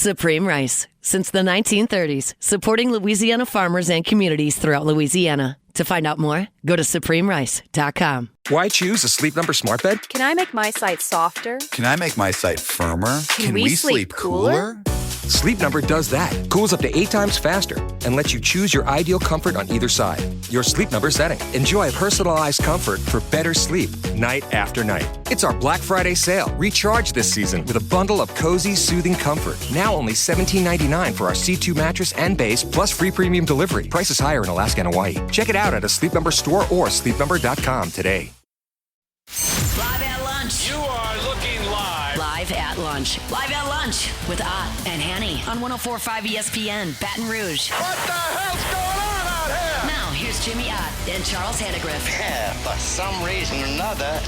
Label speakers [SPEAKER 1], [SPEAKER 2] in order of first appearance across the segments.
[SPEAKER 1] Supreme Rice. Since the 1930s, supporting Louisiana farmers and communities throughout Louisiana. To find out more, go to supremerice.com.
[SPEAKER 2] Why choose a Sleep Number smart bed?
[SPEAKER 3] Can I make my site softer?
[SPEAKER 4] Can I make my site firmer?
[SPEAKER 3] Can we sleep cooler?
[SPEAKER 2] Sleep Number does that. Cools up to 8 times faster and lets you choose your ideal comfort on either side. Your Sleep Number setting. Enjoy personalized comfort for better sleep night after night. It's our Black Friday sale. Recharge this season with a bundle of cozy, soothing comfort. Now only $17.99 for our C2 mattress and base, plus free premium delivery. Price is higher in Alaska and Hawaii. Check it out at a Sleep Number store or sleepnumber.com today.
[SPEAKER 5] Live at lunch.
[SPEAKER 6] You are looking live.
[SPEAKER 5] Live at lunch. Live at lunch with Ott and Hanny on 104.5 ESPN, Baton Rouge.
[SPEAKER 6] What the hell's going on out here?
[SPEAKER 5] Now, here's Jimmy Ott and Charles Hannegriff.
[SPEAKER 7] Yeah, for some reason or another,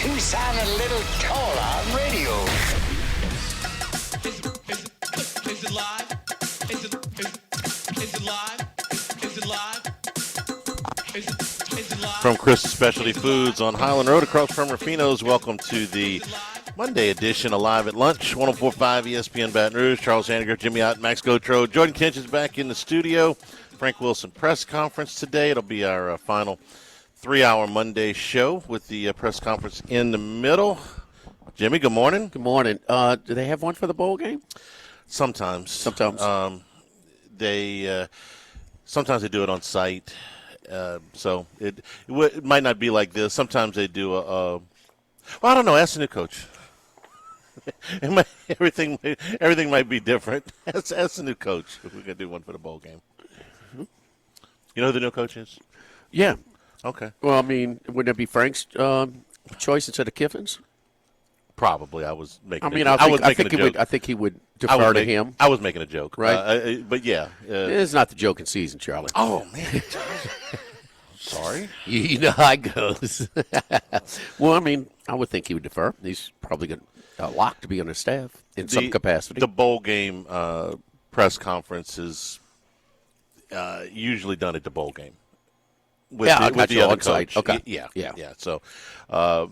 [SPEAKER 7] you sound a little taller on radio.
[SPEAKER 6] Is it live? Is it live? Is it live? Is it live?
[SPEAKER 8] From Chris Specialty Foods on Highland Road across from Rufino's, welcome to the Monday edition of Live at Lunch, 104.5 ESPN Baton Rouge. Charles Hannegriff, Jimmy Ott, Max Gotro. Jordan Kinch is back in the studio. Frank Wilson press conference today. It'll be our final 3-hour Monday show with the press conference in the middle. Jimmy, good morning.
[SPEAKER 9] Good morning. Do they have one for the bowl game?
[SPEAKER 8] Sometimes.
[SPEAKER 9] Sometimes
[SPEAKER 8] Sometimes they do it on site. So it might not be like this. Sometimes they do well, I don't know. Ask the new coach. Everything might be different. Ask the new coach if we can do one for the bowl game. You know who the new coach is?
[SPEAKER 9] Yeah.
[SPEAKER 8] Okay.
[SPEAKER 9] Well, I mean, wouldn't it be Frank's choice instead of Kiffin's?
[SPEAKER 8] Probably. I was making.
[SPEAKER 9] I think he would defer to him.
[SPEAKER 8] I was making a joke,
[SPEAKER 9] right?
[SPEAKER 8] But yeah,
[SPEAKER 9] it's not the joking season, Charlie.
[SPEAKER 8] Oh man. Sorry.
[SPEAKER 9] You know how it goes. Well, I mean, I would think he would defer. He's probably going to lock to be on his staff in some capacity.
[SPEAKER 8] The bowl game press conference is usually done at the bowl game. With the other coach.
[SPEAKER 9] Okay.
[SPEAKER 8] Yeah. So, are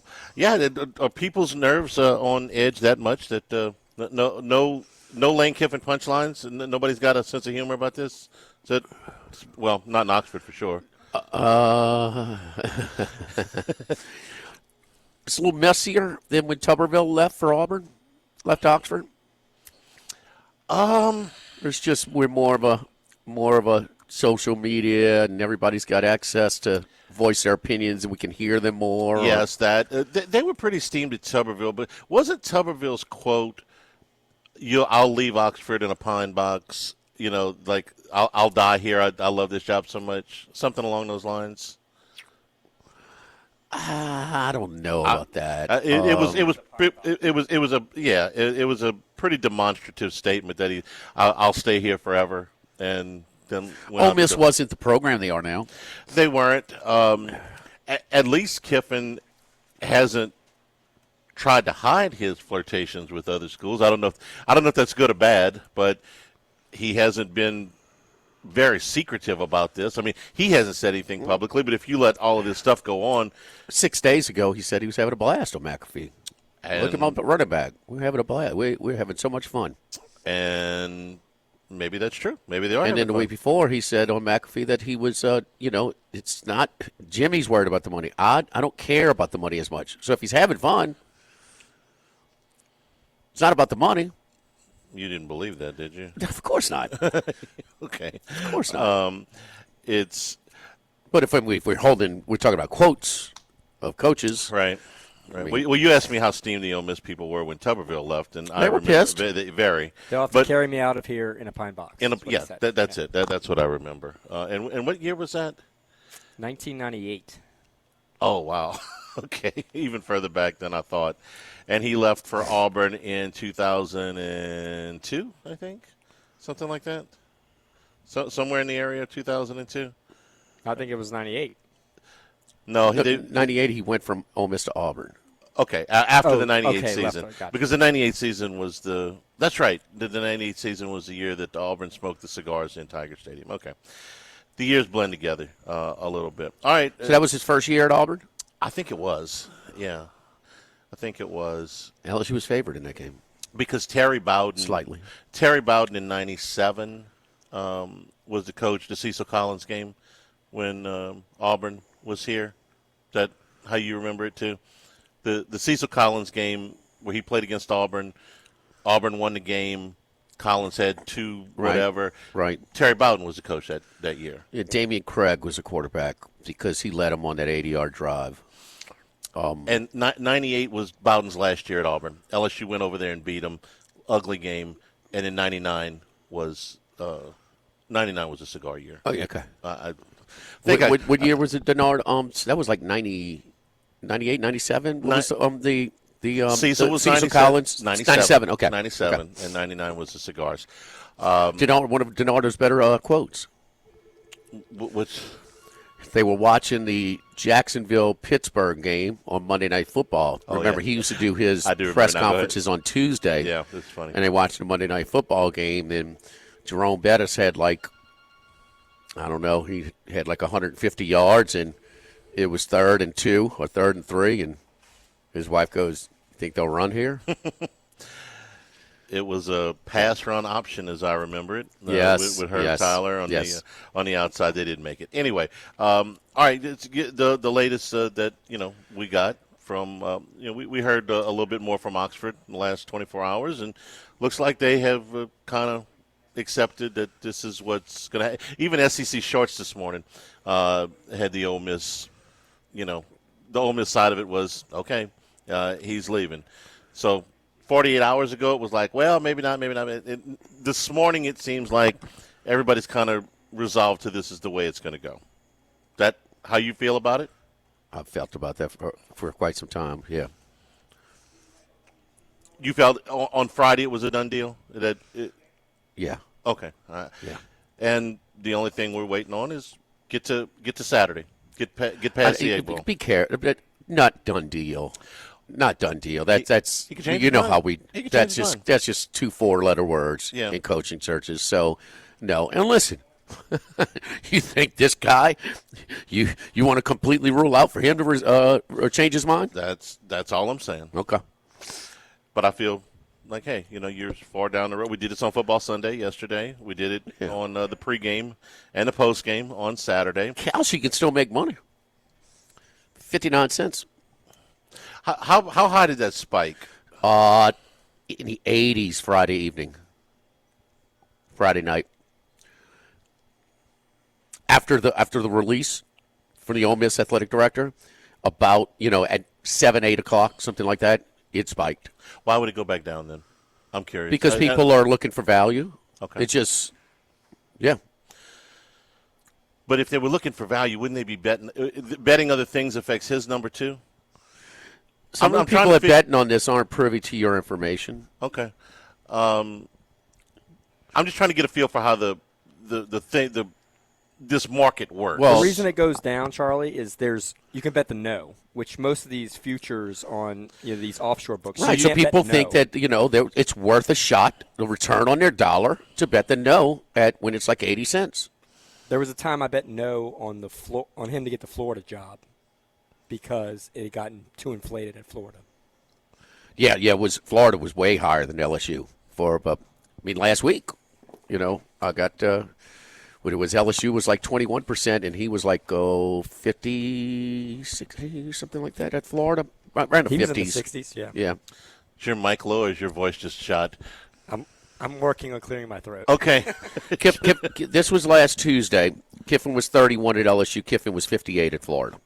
[SPEAKER 8] people's nerves on edge that much that no Lane Kiffin punchlines? And nobody's got a sense of humor about this? Is it, well, not in Oxford for sure.
[SPEAKER 9] It's a little messier than when Tuberville left Oxford. We're more of a social media, and everybody's got access to voice their opinions, and we can hear them more.
[SPEAKER 8] Yes, they were pretty steamed at Tuberville, but wasn't Tuberville's quote, I'll leave Oxford in a pine box, like I'll die here, I love this job so much, something along those lines?
[SPEAKER 9] I don't know about that.
[SPEAKER 8] It was a pretty demonstrative statement that I'll stay here forever, and then
[SPEAKER 9] Ole Miss wasn't the program they are now.
[SPEAKER 8] They weren't. At least Kiffin hasn't tried to hide his flirtations with other schools. I don't know if that's good or bad, but he hasn't been very secretive about this. I mean, he hasn't said anything publicly, but if you let all of this stuff go on.
[SPEAKER 9] 6 days ago, he said he was having a blast on McAfee. Look him up at running back. We're having a blast. We're having so much fun.
[SPEAKER 8] And maybe that's true. Maybe they are.
[SPEAKER 9] And then the week before, he said on McAfee that he was, it's not – Jimmy's worried about the money. I don't care about the money as much. So if he's having fun, it's not about the money.
[SPEAKER 8] You didn't believe that, did you?
[SPEAKER 9] Of course not.
[SPEAKER 8] Okay.
[SPEAKER 9] Of course not.
[SPEAKER 8] But
[SPEAKER 9] if we're talking about quotes of coaches.
[SPEAKER 8] Right. Well, you asked me how steamed the Ole Miss people were when Tuberville left, and
[SPEAKER 9] they were pissed.
[SPEAKER 8] Very.
[SPEAKER 10] They'll have to carry me out of here in a pine box.
[SPEAKER 8] That's it. That's what I remember. And what year was that?
[SPEAKER 10] 1998.
[SPEAKER 8] Oh, wow. Okay, even further back than I thought. And he left for Auburn in 2002, I think, something like that. So somewhere in the area of 2002.
[SPEAKER 10] I think it was 98.
[SPEAKER 8] No,
[SPEAKER 9] 98. He went from Ole Miss to Auburn.
[SPEAKER 8] Okay, after the 98 season,
[SPEAKER 10] gotcha.
[SPEAKER 8] Because the 98 season was that's right. The 98 season was the year that Auburn smoked the cigars in Tiger Stadium. Okay, the years blend together a little bit. All right,
[SPEAKER 9] so that was his first year at Auburn.
[SPEAKER 8] I think it was. Yeah, I think it was.
[SPEAKER 9] LSU was favored in that game.
[SPEAKER 8] Because Terry Bowden in '97 was the coach the Cecil Collins game when Auburn was here. Is that how you remember it too? The Cecil Collins game where he played against Auburn. Auburn won the game. Collins had two whatever.
[SPEAKER 9] Right.
[SPEAKER 8] Terry Bowden was the coach that year.
[SPEAKER 9] Yeah, Damian Craig was a quarterback because he led him on that 80-yard drive.
[SPEAKER 8] And 98 was Bowden's last year at Auburn. LSU went over there and beat him. Ugly game. And in 99 was a cigar year.
[SPEAKER 9] Oh, yeah, okay.
[SPEAKER 8] What
[SPEAKER 9] year was it, Denard? That was like 98, 97? What was the
[SPEAKER 8] Cecil was
[SPEAKER 9] Cecil
[SPEAKER 8] 97,
[SPEAKER 9] Collins? 97, okay.
[SPEAKER 8] 97,
[SPEAKER 9] okay.
[SPEAKER 8] and 99 was the cigars.
[SPEAKER 9] Denard, one of Denardo's better quotes.
[SPEAKER 8] Which?
[SPEAKER 9] They were watching the Jacksonville-Pittsburgh game on Monday Night Football. Remember, he used to do his press conferences on Tuesday.
[SPEAKER 8] Yeah, that's funny.
[SPEAKER 9] And they watched the Monday Night Football game, and Jerome Bettis had he had like 150 yards, and it was 3rd and 2 or 3rd and 3, and his wife goes, "You think they'll run here?"
[SPEAKER 8] It was a pass run option, as I remember it.
[SPEAKER 9] Yes,
[SPEAKER 8] with Herb Tyler on the outside, they didn't make it. Anyway, all right, let's get the latest that we got from we heard a little bit more from Oxford in the last 24 hours, and looks like they have kind of accepted that this is what's going to happen. Even SEC Shorts this morning had the Ole Miss, the Ole Miss side of it was okay. He's leaving, so. 48 hours ago, it was like, well, maybe not, maybe not. This morning, it seems like everybody's kind of resolved to this is the way it's going to go. That how you feel about it?
[SPEAKER 9] I've felt about that for quite some time, yeah.
[SPEAKER 8] You felt on Friday it was a done deal?
[SPEAKER 9] Yeah.
[SPEAKER 8] Okay.
[SPEAKER 9] Yeah.
[SPEAKER 8] And the only thing we're waiting on is get to Saturday. Get past the 8 Bowl.
[SPEAKER 9] Be careful. Not done deal. Not done deal. That's that's just 2 4-letter words in coaching searches. So no. And listen, you think this guy you want to completely rule out for him to change his mind?
[SPEAKER 8] That's all I'm saying.
[SPEAKER 9] Okay.
[SPEAKER 8] But I feel like, hey, you're far down the road. We did this on Football Sunday yesterday. We did it on the pregame and the postgame on Saturday.
[SPEAKER 9] Kalshi can still make money. 59 cents.
[SPEAKER 8] How high did that spike?
[SPEAKER 9] In the 80s Friday night. After the release from the Ole Miss athletic director, about at 7, 8 o'clock, something like that, it spiked.
[SPEAKER 8] Why would it go back down then? I'm curious.
[SPEAKER 9] Because people are looking for value.
[SPEAKER 8] Okay.
[SPEAKER 9] It's just, yeah.
[SPEAKER 8] But if they were looking for value, wouldn't they be betting other things affects his number too?
[SPEAKER 9] Some of the people that betting on this aren't privy to your information.
[SPEAKER 8] Okay. I'm just trying to get a feel for how this market works.
[SPEAKER 10] Well, the reason it goes down, Charlie, is you can bet the no, which most of these futures on these offshore books.
[SPEAKER 9] Right. So people think that it's worth a shot, the return on their dollar, to bet the no when it's like 80 cents.
[SPEAKER 10] There was a time I bet no on on him to get the Florida job, because it had gotten too inflated at Florida.
[SPEAKER 9] Yeah, Florida was way higher than LSU last week, I got when it was LSU was like 21% and he was like 50, 60, something like that at Florida, around the 50s.
[SPEAKER 10] He was in the 60s, yeah.
[SPEAKER 9] Yeah.
[SPEAKER 8] Is your mic low or is your voice just shot?
[SPEAKER 10] I'm working on clearing my throat.
[SPEAKER 8] Okay.
[SPEAKER 9] This was last Tuesday. Kiffin was 31 at LSU. Kiffin was 58 at Florida.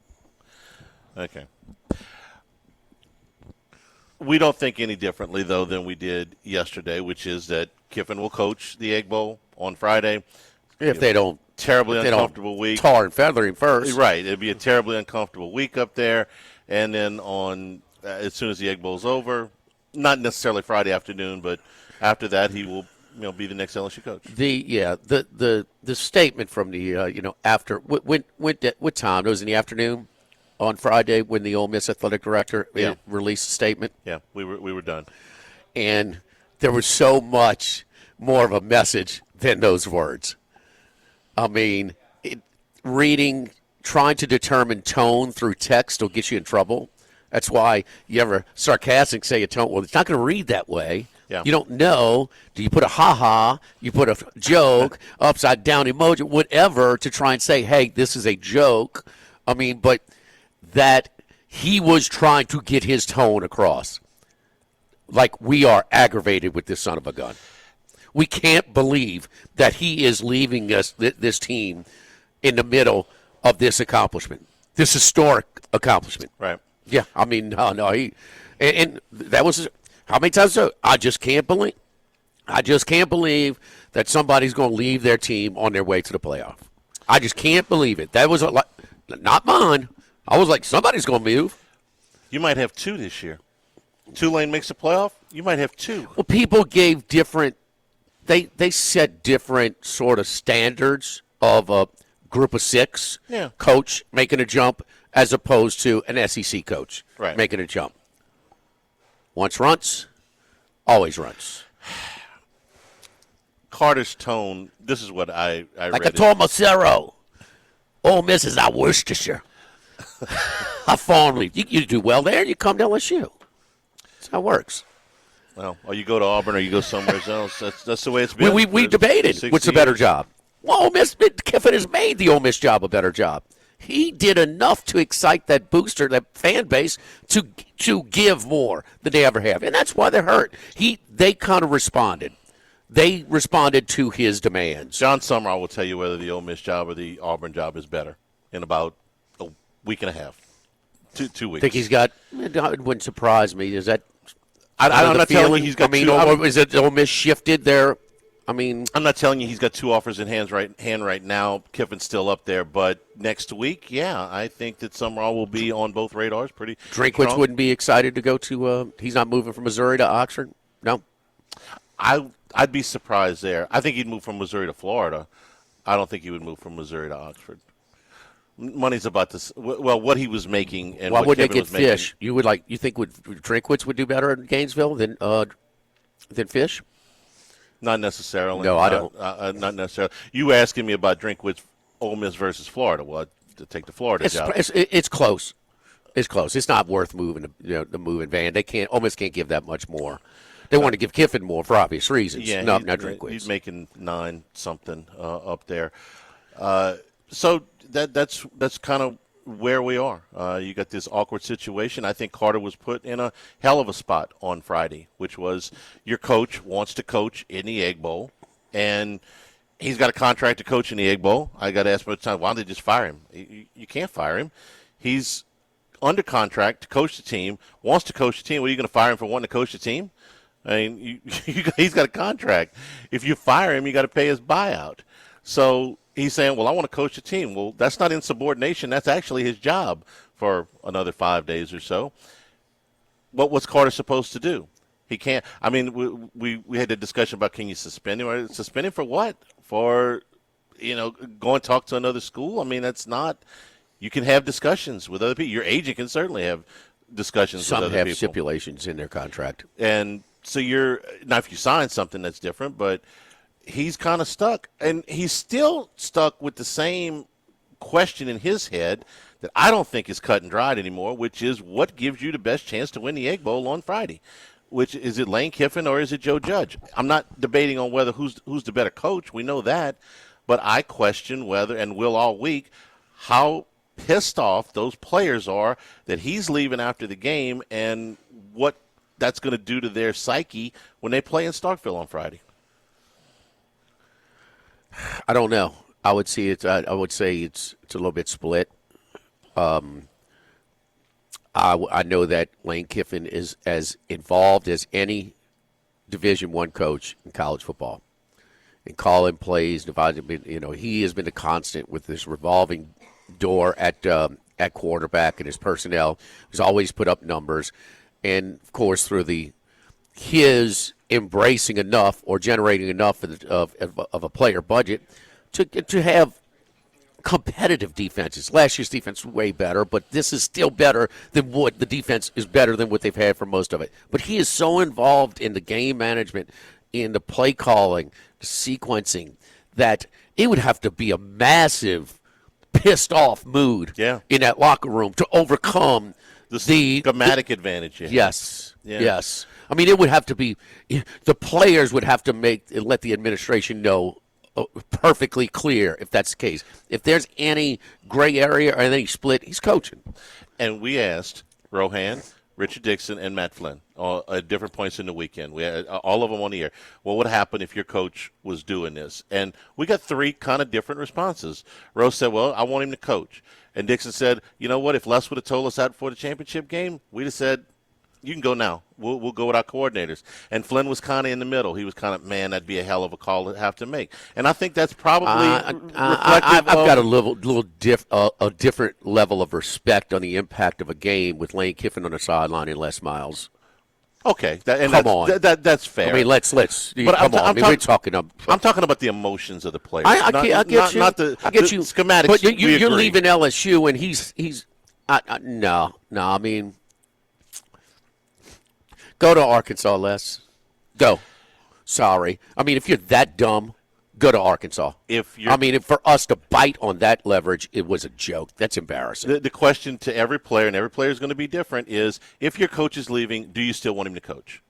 [SPEAKER 8] Okay. We don't think any differently, though, than we did yesterday, which is that Kiffin will coach the Egg Bowl on Friday.
[SPEAKER 9] If they don't
[SPEAKER 8] terribly uncomfortable week.
[SPEAKER 9] Tar and feather him first.
[SPEAKER 8] Right. It'd be a terribly uncomfortable week up there. And then as soon as the Egg Bowl's over, not necessarily Friday afternoon, but after that he will be the next LSU coach.
[SPEAKER 9] The statement from the after what time? It was in the afternoon on Friday when the Ole Miss athletic director released a statement.
[SPEAKER 8] Yeah, we were done.
[SPEAKER 9] And there was so much more of a message than those words. I mean, trying to determine tone through text will get you in trouble. That's why you ever sarcastic say a tone. Well, it's not going to read that way.
[SPEAKER 8] Yeah.
[SPEAKER 9] You don't know. Do you put a ha-ha, you put a joke, upside down emoji, whatever, to try and say, hey, this is a joke. I mean, but that he was trying to get his tone across. Like, we are aggravated with this son of a gun. We can't believe that he is leaving us, this team, in the middle of this accomplishment, this historic accomplishment.
[SPEAKER 8] Right.
[SPEAKER 9] Yeah, I mean, no, and that was how many times? I just can't believe that somebody's going to leave their team on their way to the playoff. I just can't believe it. That was not mine. I was like, somebody's going to move.
[SPEAKER 8] You might have two this year. Tulane makes the playoff. You might have two.
[SPEAKER 9] Well, people gave different. They set different sort of standards of a group of six coach making a jump as opposed to an SEC coach making a jump. Once runs, always runs.
[SPEAKER 8] Carter's tone, this is what I read.
[SPEAKER 9] Like I told Macero, Ole Miss is our Worcestershire. I fondly. You do well there, you come to LSU. That's how it works.
[SPEAKER 8] Well, or you go to Auburn or you go somewhere else. That's the way it's been.
[SPEAKER 9] We debated what's a better job. Well, Ole Miss, Kiffin has made the Ole Miss job a better job. He did enough to excite that booster, that fan base, to give more than they ever have. And that's why they're hurt. They kind of responded. They responded to his demands.
[SPEAKER 8] John Summerall will tell you whether the Ole Miss job or the Auburn job is better in about a week and a half. 2 weeks.
[SPEAKER 9] I think he's got – it wouldn't surprise me. Is that –
[SPEAKER 8] I'm not telling you he's got
[SPEAKER 9] is it Ole Miss shifted there? I'm
[SPEAKER 8] not telling you he's got two offers in hand right now. Kiffin's still up there, but next week, I think that Summerall will be on both radars pretty
[SPEAKER 9] Drinkwitz
[SPEAKER 8] strong.
[SPEAKER 9] wouldn't be excited to go to he's not moving from Missouri to Oxford? No.
[SPEAKER 8] I'd be surprised there. I think he'd move from Missouri to Florida. I don't think he would move from Missouri to Oxford. Money's about this. Well, what he was making and
[SPEAKER 9] why
[SPEAKER 8] what
[SPEAKER 9] wouldn't they
[SPEAKER 8] Kiffin
[SPEAKER 9] get
[SPEAKER 8] was
[SPEAKER 9] Fish?
[SPEAKER 8] making.
[SPEAKER 9] You think Drinkwitz would do better in Gainesville than Fish?
[SPEAKER 8] Not necessarily.
[SPEAKER 9] No, I don't.
[SPEAKER 8] Not necessarily. You asking me about Drinkwitz, Ole Miss versus Florida? Well, to take the Florida job.
[SPEAKER 9] It's close. It's close. It's not worth moving the moving van. They can't. Ole Miss can't give that much more. They want to give Kiffin more for obvious reasons.
[SPEAKER 8] Yeah,
[SPEAKER 9] not Drinkwitz.
[SPEAKER 8] He's making 9 something up there. So that's kind of where we are. You got this awkward situation. I think Carter was put in a hell of a spot on Friday, which was your coach wants to coach in the Egg Bowl, and he's got a contract to coach in the Egg Bowl. I got to ask him, why don't they just fire him? You can't fire him. He's under contract to coach the team, wants to coach the team. What, are you going to fire him for wanting to coach the team? I mean, he's got a contract. If you fire him, you got to pay his buyout. So he's saying, well, I want to coach the team. Well, that's not insubordination. That's actually his job for another 5 days or so. What's Carter supposed to do? He can't. I mean, we had a discussion about can you suspend him? Suspend him for what? For, go and talk to another school? I mean, that's not – you can have discussions with other people. Your agent can certainly have discussions with other people.
[SPEAKER 9] Some have stipulations in their contract.
[SPEAKER 8] And so now if you sign something, that's different, but – he's kind of stuck, and he's still stuck with the same question in his head that I don't think is cut and dried anymore, which is what gives you the best chance to win the Egg Bowl on Friday? Which is it Lane Kiffin or is it Joe Judge? I'm not debating on whether who's the better coach. We know that, but I question whether, and will all week, how pissed off those players are that he's leaving after the game and what that's going to do to their psyche when they play in Starkville on Friday.
[SPEAKER 9] I don't know. I would say it's a little bit split. I know that Lane Kiffin is as involved as any Division I coach in college football. And calling plays, he has been a constant with this revolving door at quarterback and his personnel. He's always put up numbers, and of course through his embracing enough or generating enough of a player budget to have competitive defenses. Last year's defense was way better, but this is still better than what the defense is better than what they've had for most of it. But he is so involved in the game management, in the play calling, the sequencing, that it would have to be a massive pissed off mood in that locker room to overcome
[SPEAKER 8] the schematic advantage.
[SPEAKER 9] Yes.
[SPEAKER 8] Yeah.
[SPEAKER 9] Yes. I mean, it would have to be the players would have to let the administration know perfectly clear if that's the case. If there's any gray area or any split, he's coaching.
[SPEAKER 8] And we asked Rohan, Richard Dixon, and Matt Flynn at different points in the weekend. We had all of them on the air. What would happen if your coach was doing this? And we got three kind of different responses. Rose said, well, I want him to coach. And Dixon said, you know what, if Les would have told us that before the championship game, we'd have said, you can go now. We'll go with our coordinators. And Flynn was kind of in the middle. He was kind of, man, that'd be a hell of a call to have to make. And I think that's probably reflective
[SPEAKER 9] I've got a different level of respect on the impact of a game with Lane Kiffin on the sideline and Les Miles.
[SPEAKER 8] Okay,
[SPEAKER 9] come on.
[SPEAKER 8] That's fair.
[SPEAKER 9] I mean, let's. But
[SPEAKER 8] come on.
[SPEAKER 9] we're talking.
[SPEAKER 8] I'm talking about the emotions of the players.
[SPEAKER 9] I get you.
[SPEAKER 8] Not the schematics.
[SPEAKER 9] But you're leaving LSU, and he's no. I mean, go to Arkansas, Les. Go. Sorry. I mean, if you're that dumb, go to Arkansas. For us to bite on that leverage, it was a joke. That's embarrassing.
[SPEAKER 8] The question to every player, and every player is going to be different, is if your coach is leaving, do you still want him to coach?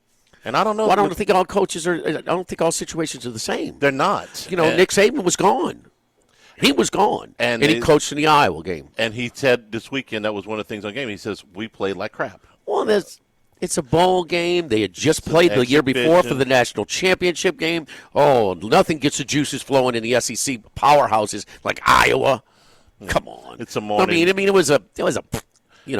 [SPEAKER 8] And I don't know.
[SPEAKER 9] Well, I don't think all coaches are. I don't think all situations are the same.
[SPEAKER 8] They're not.
[SPEAKER 9] Nick Saban was gone. He was gone, and he coached in the Iowa game.
[SPEAKER 8] And he said this weekend, that was one of the things on the game. He says, we played like crap.
[SPEAKER 9] Well, it's a bowl game. They had just played the year before for the national championship game. Oh, nothing gets the juices flowing in the SEC powerhouses like Iowa. Come on.
[SPEAKER 8] It's a morning.
[SPEAKER 9] I mean, it was a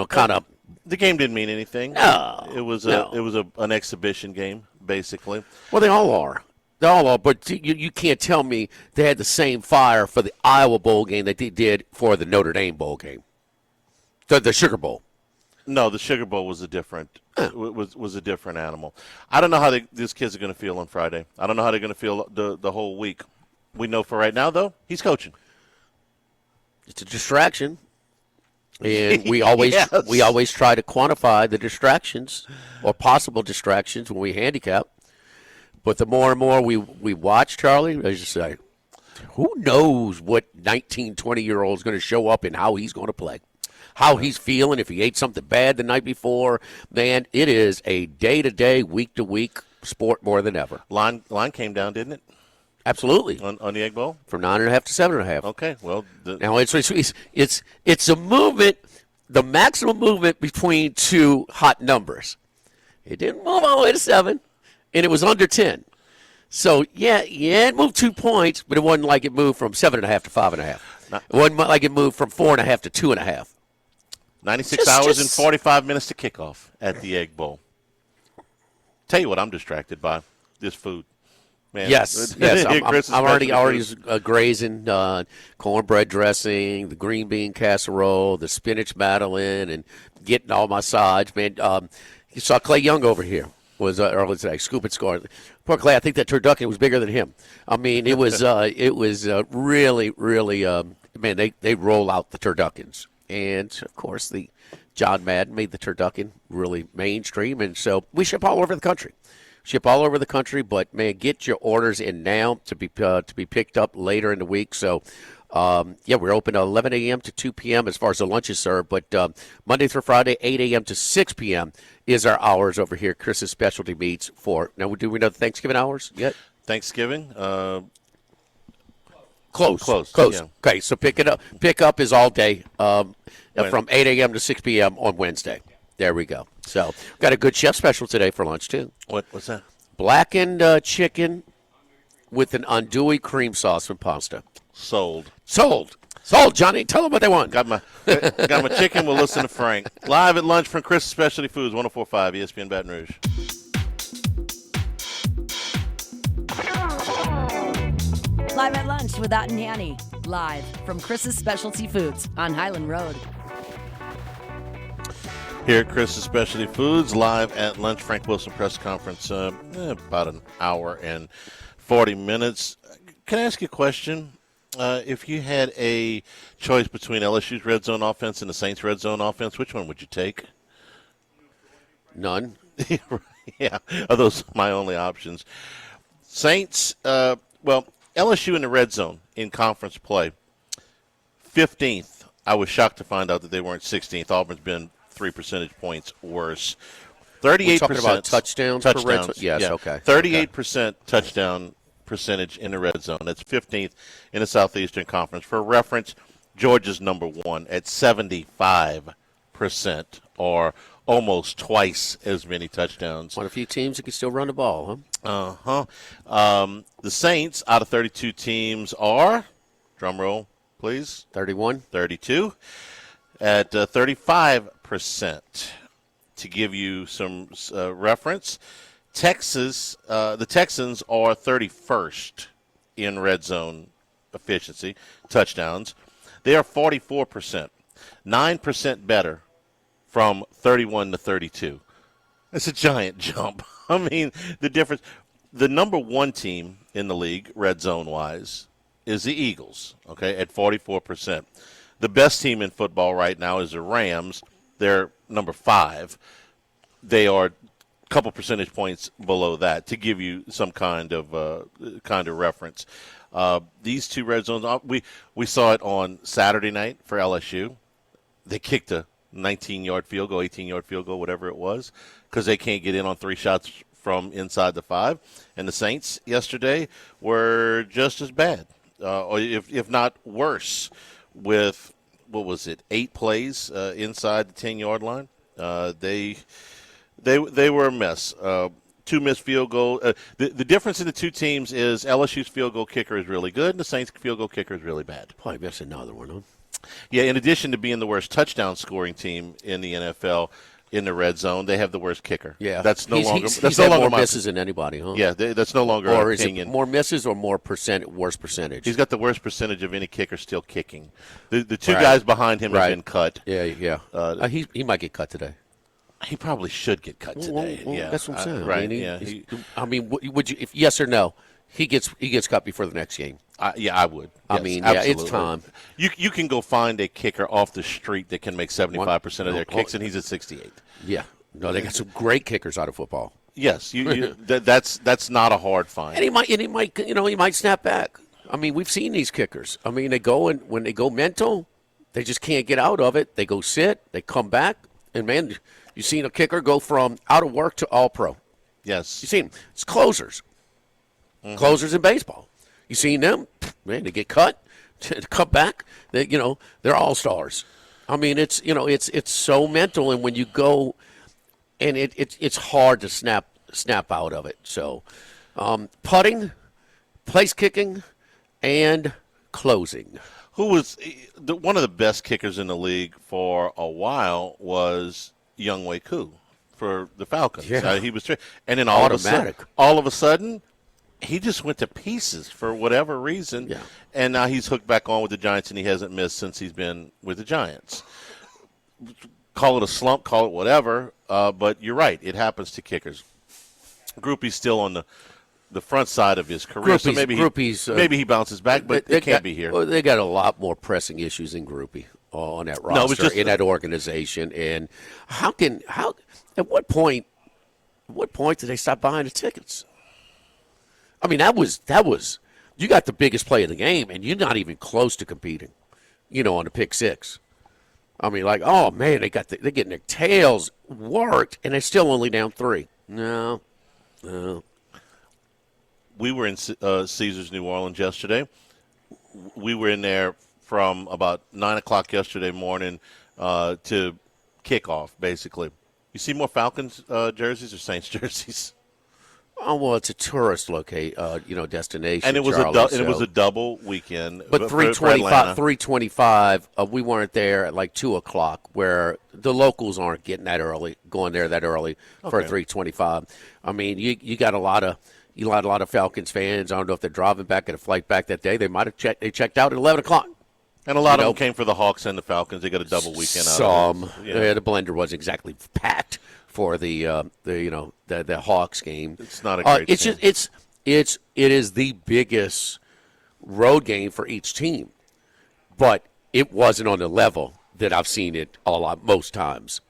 [SPEAKER 9] kind of.
[SPEAKER 8] The game didn't mean anything.
[SPEAKER 9] No,
[SPEAKER 8] it was an exhibition game, basically.
[SPEAKER 9] Well, they all are. They all are. But you can't tell me they had the same fire for the Iowa bowl game that they did for the Notre Dame bowl game, the Sugar Bowl.
[SPEAKER 8] No, the Sugar Bowl was a different was a different animal. I don't know how these kids are going to feel on Friday. I don't know how they're going to feel the whole week. We know for right now, though, he's coaching.
[SPEAKER 9] It's a distraction, and we always try to quantify the distractions or possible distractions when we handicap. But the more and more we watch, Charlie, I just say, who knows what 19, 20-year-old is going to show up and how he's going to play. How he's feeling, if he ate something bad the night before. Man, it is a day-to-day, week-to-week sport more than ever.
[SPEAKER 8] Line came down, didn't it?
[SPEAKER 9] Absolutely.
[SPEAKER 8] On the Egg Bowl?
[SPEAKER 9] From 9.5 to 7.5.
[SPEAKER 8] Okay, well.
[SPEAKER 9] Now, it's a movement, the maximum movement between two hot numbers. It didn't move all the way to 7, and it was under 10. So, yeah, it moved 2 points, but it wasn't like it moved from 7.5 to 5.5. It wasn't like it moved from 4.5 to 2.5.
[SPEAKER 8] 96 hours and 45 minutes to kickoff at the Egg Bowl. Tell you what I'm distracted by, this food. Man.
[SPEAKER 9] Yes. I'm already grazing cornbread dressing, the green bean casserole, the spinach Madeleine, and getting all my sides. Man, you saw Clay Young over here. Was early today, scoop and score. Poor Clay, I think that turducken was bigger than him. I mean, it was really, man, they roll out the turduckens. And, of course, the John Madden made the turducken really mainstream. And so we ship all over the country. But, man, get your orders in now to be picked up later in the week. So, we're open at 11 a.m. to 2 p.m. as far as the lunch is served. But Monday through Friday, 8 a.m. to 6 p.m. is our hours over here. Chris's Specialty Meats for – now, do we know the Thanksgiving hours yet?
[SPEAKER 8] Thanksgiving?
[SPEAKER 9] Close.
[SPEAKER 8] Yeah.
[SPEAKER 9] Okay, so pick up is all day from 8 a.m. to 6 p.m. on Wednesday. There we go. So got a good chef special today for lunch, too.
[SPEAKER 8] What's that?
[SPEAKER 9] Blackened chicken with an andouille cream sauce and pasta.
[SPEAKER 8] Sold,
[SPEAKER 9] Johnny. Tell them what they want.
[SPEAKER 8] Got my chicken. We'll listen to Frank. Live at lunch from Chris Specialty Foods, 104.5 ESPN Baton Rouge.
[SPEAKER 1] Live at lunch with Ott and Hanny. Live from Chris's Specialty Foods on Highland Road.
[SPEAKER 8] Here at Chris's Specialty Foods, live at lunch, Frank Wilson press conference, about an hour and 40 minutes. Can I ask you a question? If you had a choice between LSU's red zone offense and the Saints' red zone offense, which one would you take?
[SPEAKER 9] None.
[SPEAKER 8] Yeah, are those my only options? Saints, LSU in the red zone in conference play, 15th. I was shocked to find out that they weren't 16th. Auburn's been 3 percentage points worse. 38%.
[SPEAKER 9] We're talking about touchdowns. Per red zone? Yes, okay.
[SPEAKER 8] 38% touchdown percentage in the red zone. That's 15th in the Southeastern Conference. For reference, Georgia's number 1 at 75%, or almost twice as many touchdowns.
[SPEAKER 9] One of a few teams that can still run the ball,
[SPEAKER 8] huh? The Saints, out of 32 teams, are, drum roll, please.
[SPEAKER 9] 31.
[SPEAKER 8] 32 at 35%. To give you some reference, Texas, the Texans are 31st in red zone efficiency, touchdowns. They are 44%, 9% better from 31 to 32. That's a giant jump. I mean, the difference. The number 1 team in the league, red zone-wise, is the Eagles, okay, at 44%. The best team in football right now is the Rams. They're number 5. They are a couple percentage points below that, to give you some kind of reference. These two red zones, we saw it on Saturday night for LSU. They kicked a 19-yard field goal, 18-yard field goal, whatever it was, because they can't get in on 3 shots from inside the 5. And the Saints yesterday were just as bad, or if not worse, with, 8 plays inside the 10-yard line. They were a mess. 2 missed field goals. The difference in the two teams is LSU's field goal kicker is really good, and the Saints' field goal kicker is really bad.
[SPEAKER 9] Probably missed another one, huh?
[SPEAKER 8] Yeah, in addition to being the worst touchdown scoring team in the NFL in the red zone, they have the worst kicker.
[SPEAKER 9] Yeah,
[SPEAKER 8] that's no longer.
[SPEAKER 9] He's had more misses than anybody, huh?
[SPEAKER 8] Yeah, that's no longer
[SPEAKER 9] or
[SPEAKER 8] an opinion.
[SPEAKER 9] Is it more misses or worse percentage?
[SPEAKER 8] He's got the worst percentage of any kicker still kicking. The two guys behind him have been cut.
[SPEAKER 9] Yeah. He might get cut today.
[SPEAKER 8] He probably should get cut today.
[SPEAKER 9] Well, that's what I'm saying.
[SPEAKER 8] Right?
[SPEAKER 9] I mean, would you? If yes or no, he gets cut before the next game.
[SPEAKER 8] I would.
[SPEAKER 9] I
[SPEAKER 8] yes,
[SPEAKER 9] mean,
[SPEAKER 8] absolutely.
[SPEAKER 9] it's time.
[SPEAKER 8] You can go find a kicker off the street that can make 75% of their kicks, and he's at 68.
[SPEAKER 9] Yeah. No, they got some great kickers out of football.
[SPEAKER 8] Yes, that's not a hard find.
[SPEAKER 9] And he might snap back. I mean, we've seen these kickers. I mean, when they go mental, they just can't get out of it. They go sit, they come back, and man, you've seen a kicker go from out of work to all pro.
[SPEAKER 8] Yes,
[SPEAKER 9] you've seen it's closers, closers in baseball. You seen them, man? They get cut, come back. They're all stars. I mean, it's so mental, and when you go, and it's hard to snap out of it. So, putting, place kicking, and closing.
[SPEAKER 8] Who was one of the best kickers in the league for a while was Younghoe Koo for the Falcons.
[SPEAKER 9] Yeah.
[SPEAKER 8] He was, and then all of a sudden. He just went to pieces for whatever reason, and now he's hooked back on with the Giants, and he hasn't missed since he's been with the Giants. Call it a slump, call it whatever, but you're right. It happens to kickers. Groupie's still on the front side of his career, so maybe he bounces back, but it can't be here.
[SPEAKER 9] Well, they got a lot more pressing issues than Groupie on that roster, in that organization. And at what point did they stop buying the tickets? I mean, that was you got the biggest play of the game, and you're not even close to competing, on the pick six. I mean, like, oh man, they're getting their tails worked, and they're still only down 3. No.
[SPEAKER 8] We were in Caesars, New Orleans yesterday. We were in there from about 9:00 yesterday morning to kickoff, basically. You see more Falcons jerseys or Saints jerseys?
[SPEAKER 9] Oh, well, it's a tourist destination.
[SPEAKER 8] And it was it was a double weekend.
[SPEAKER 9] But 325, we weren't there at like 2:00, where the locals aren't going there that early for 325. I mean, you got a lot of Falcons fans. I don't know if they're driving back at a flight back that day. They might have checked out at 11:00.
[SPEAKER 8] And a lot of them came for the Hawks and the Falcons. They got a double weekend out of it.
[SPEAKER 9] The blender wasn't exactly packed for the Hawks game.
[SPEAKER 8] It's not a great game.
[SPEAKER 9] It is the biggest road game for each team, but it wasn't on the level that I've seen it most times.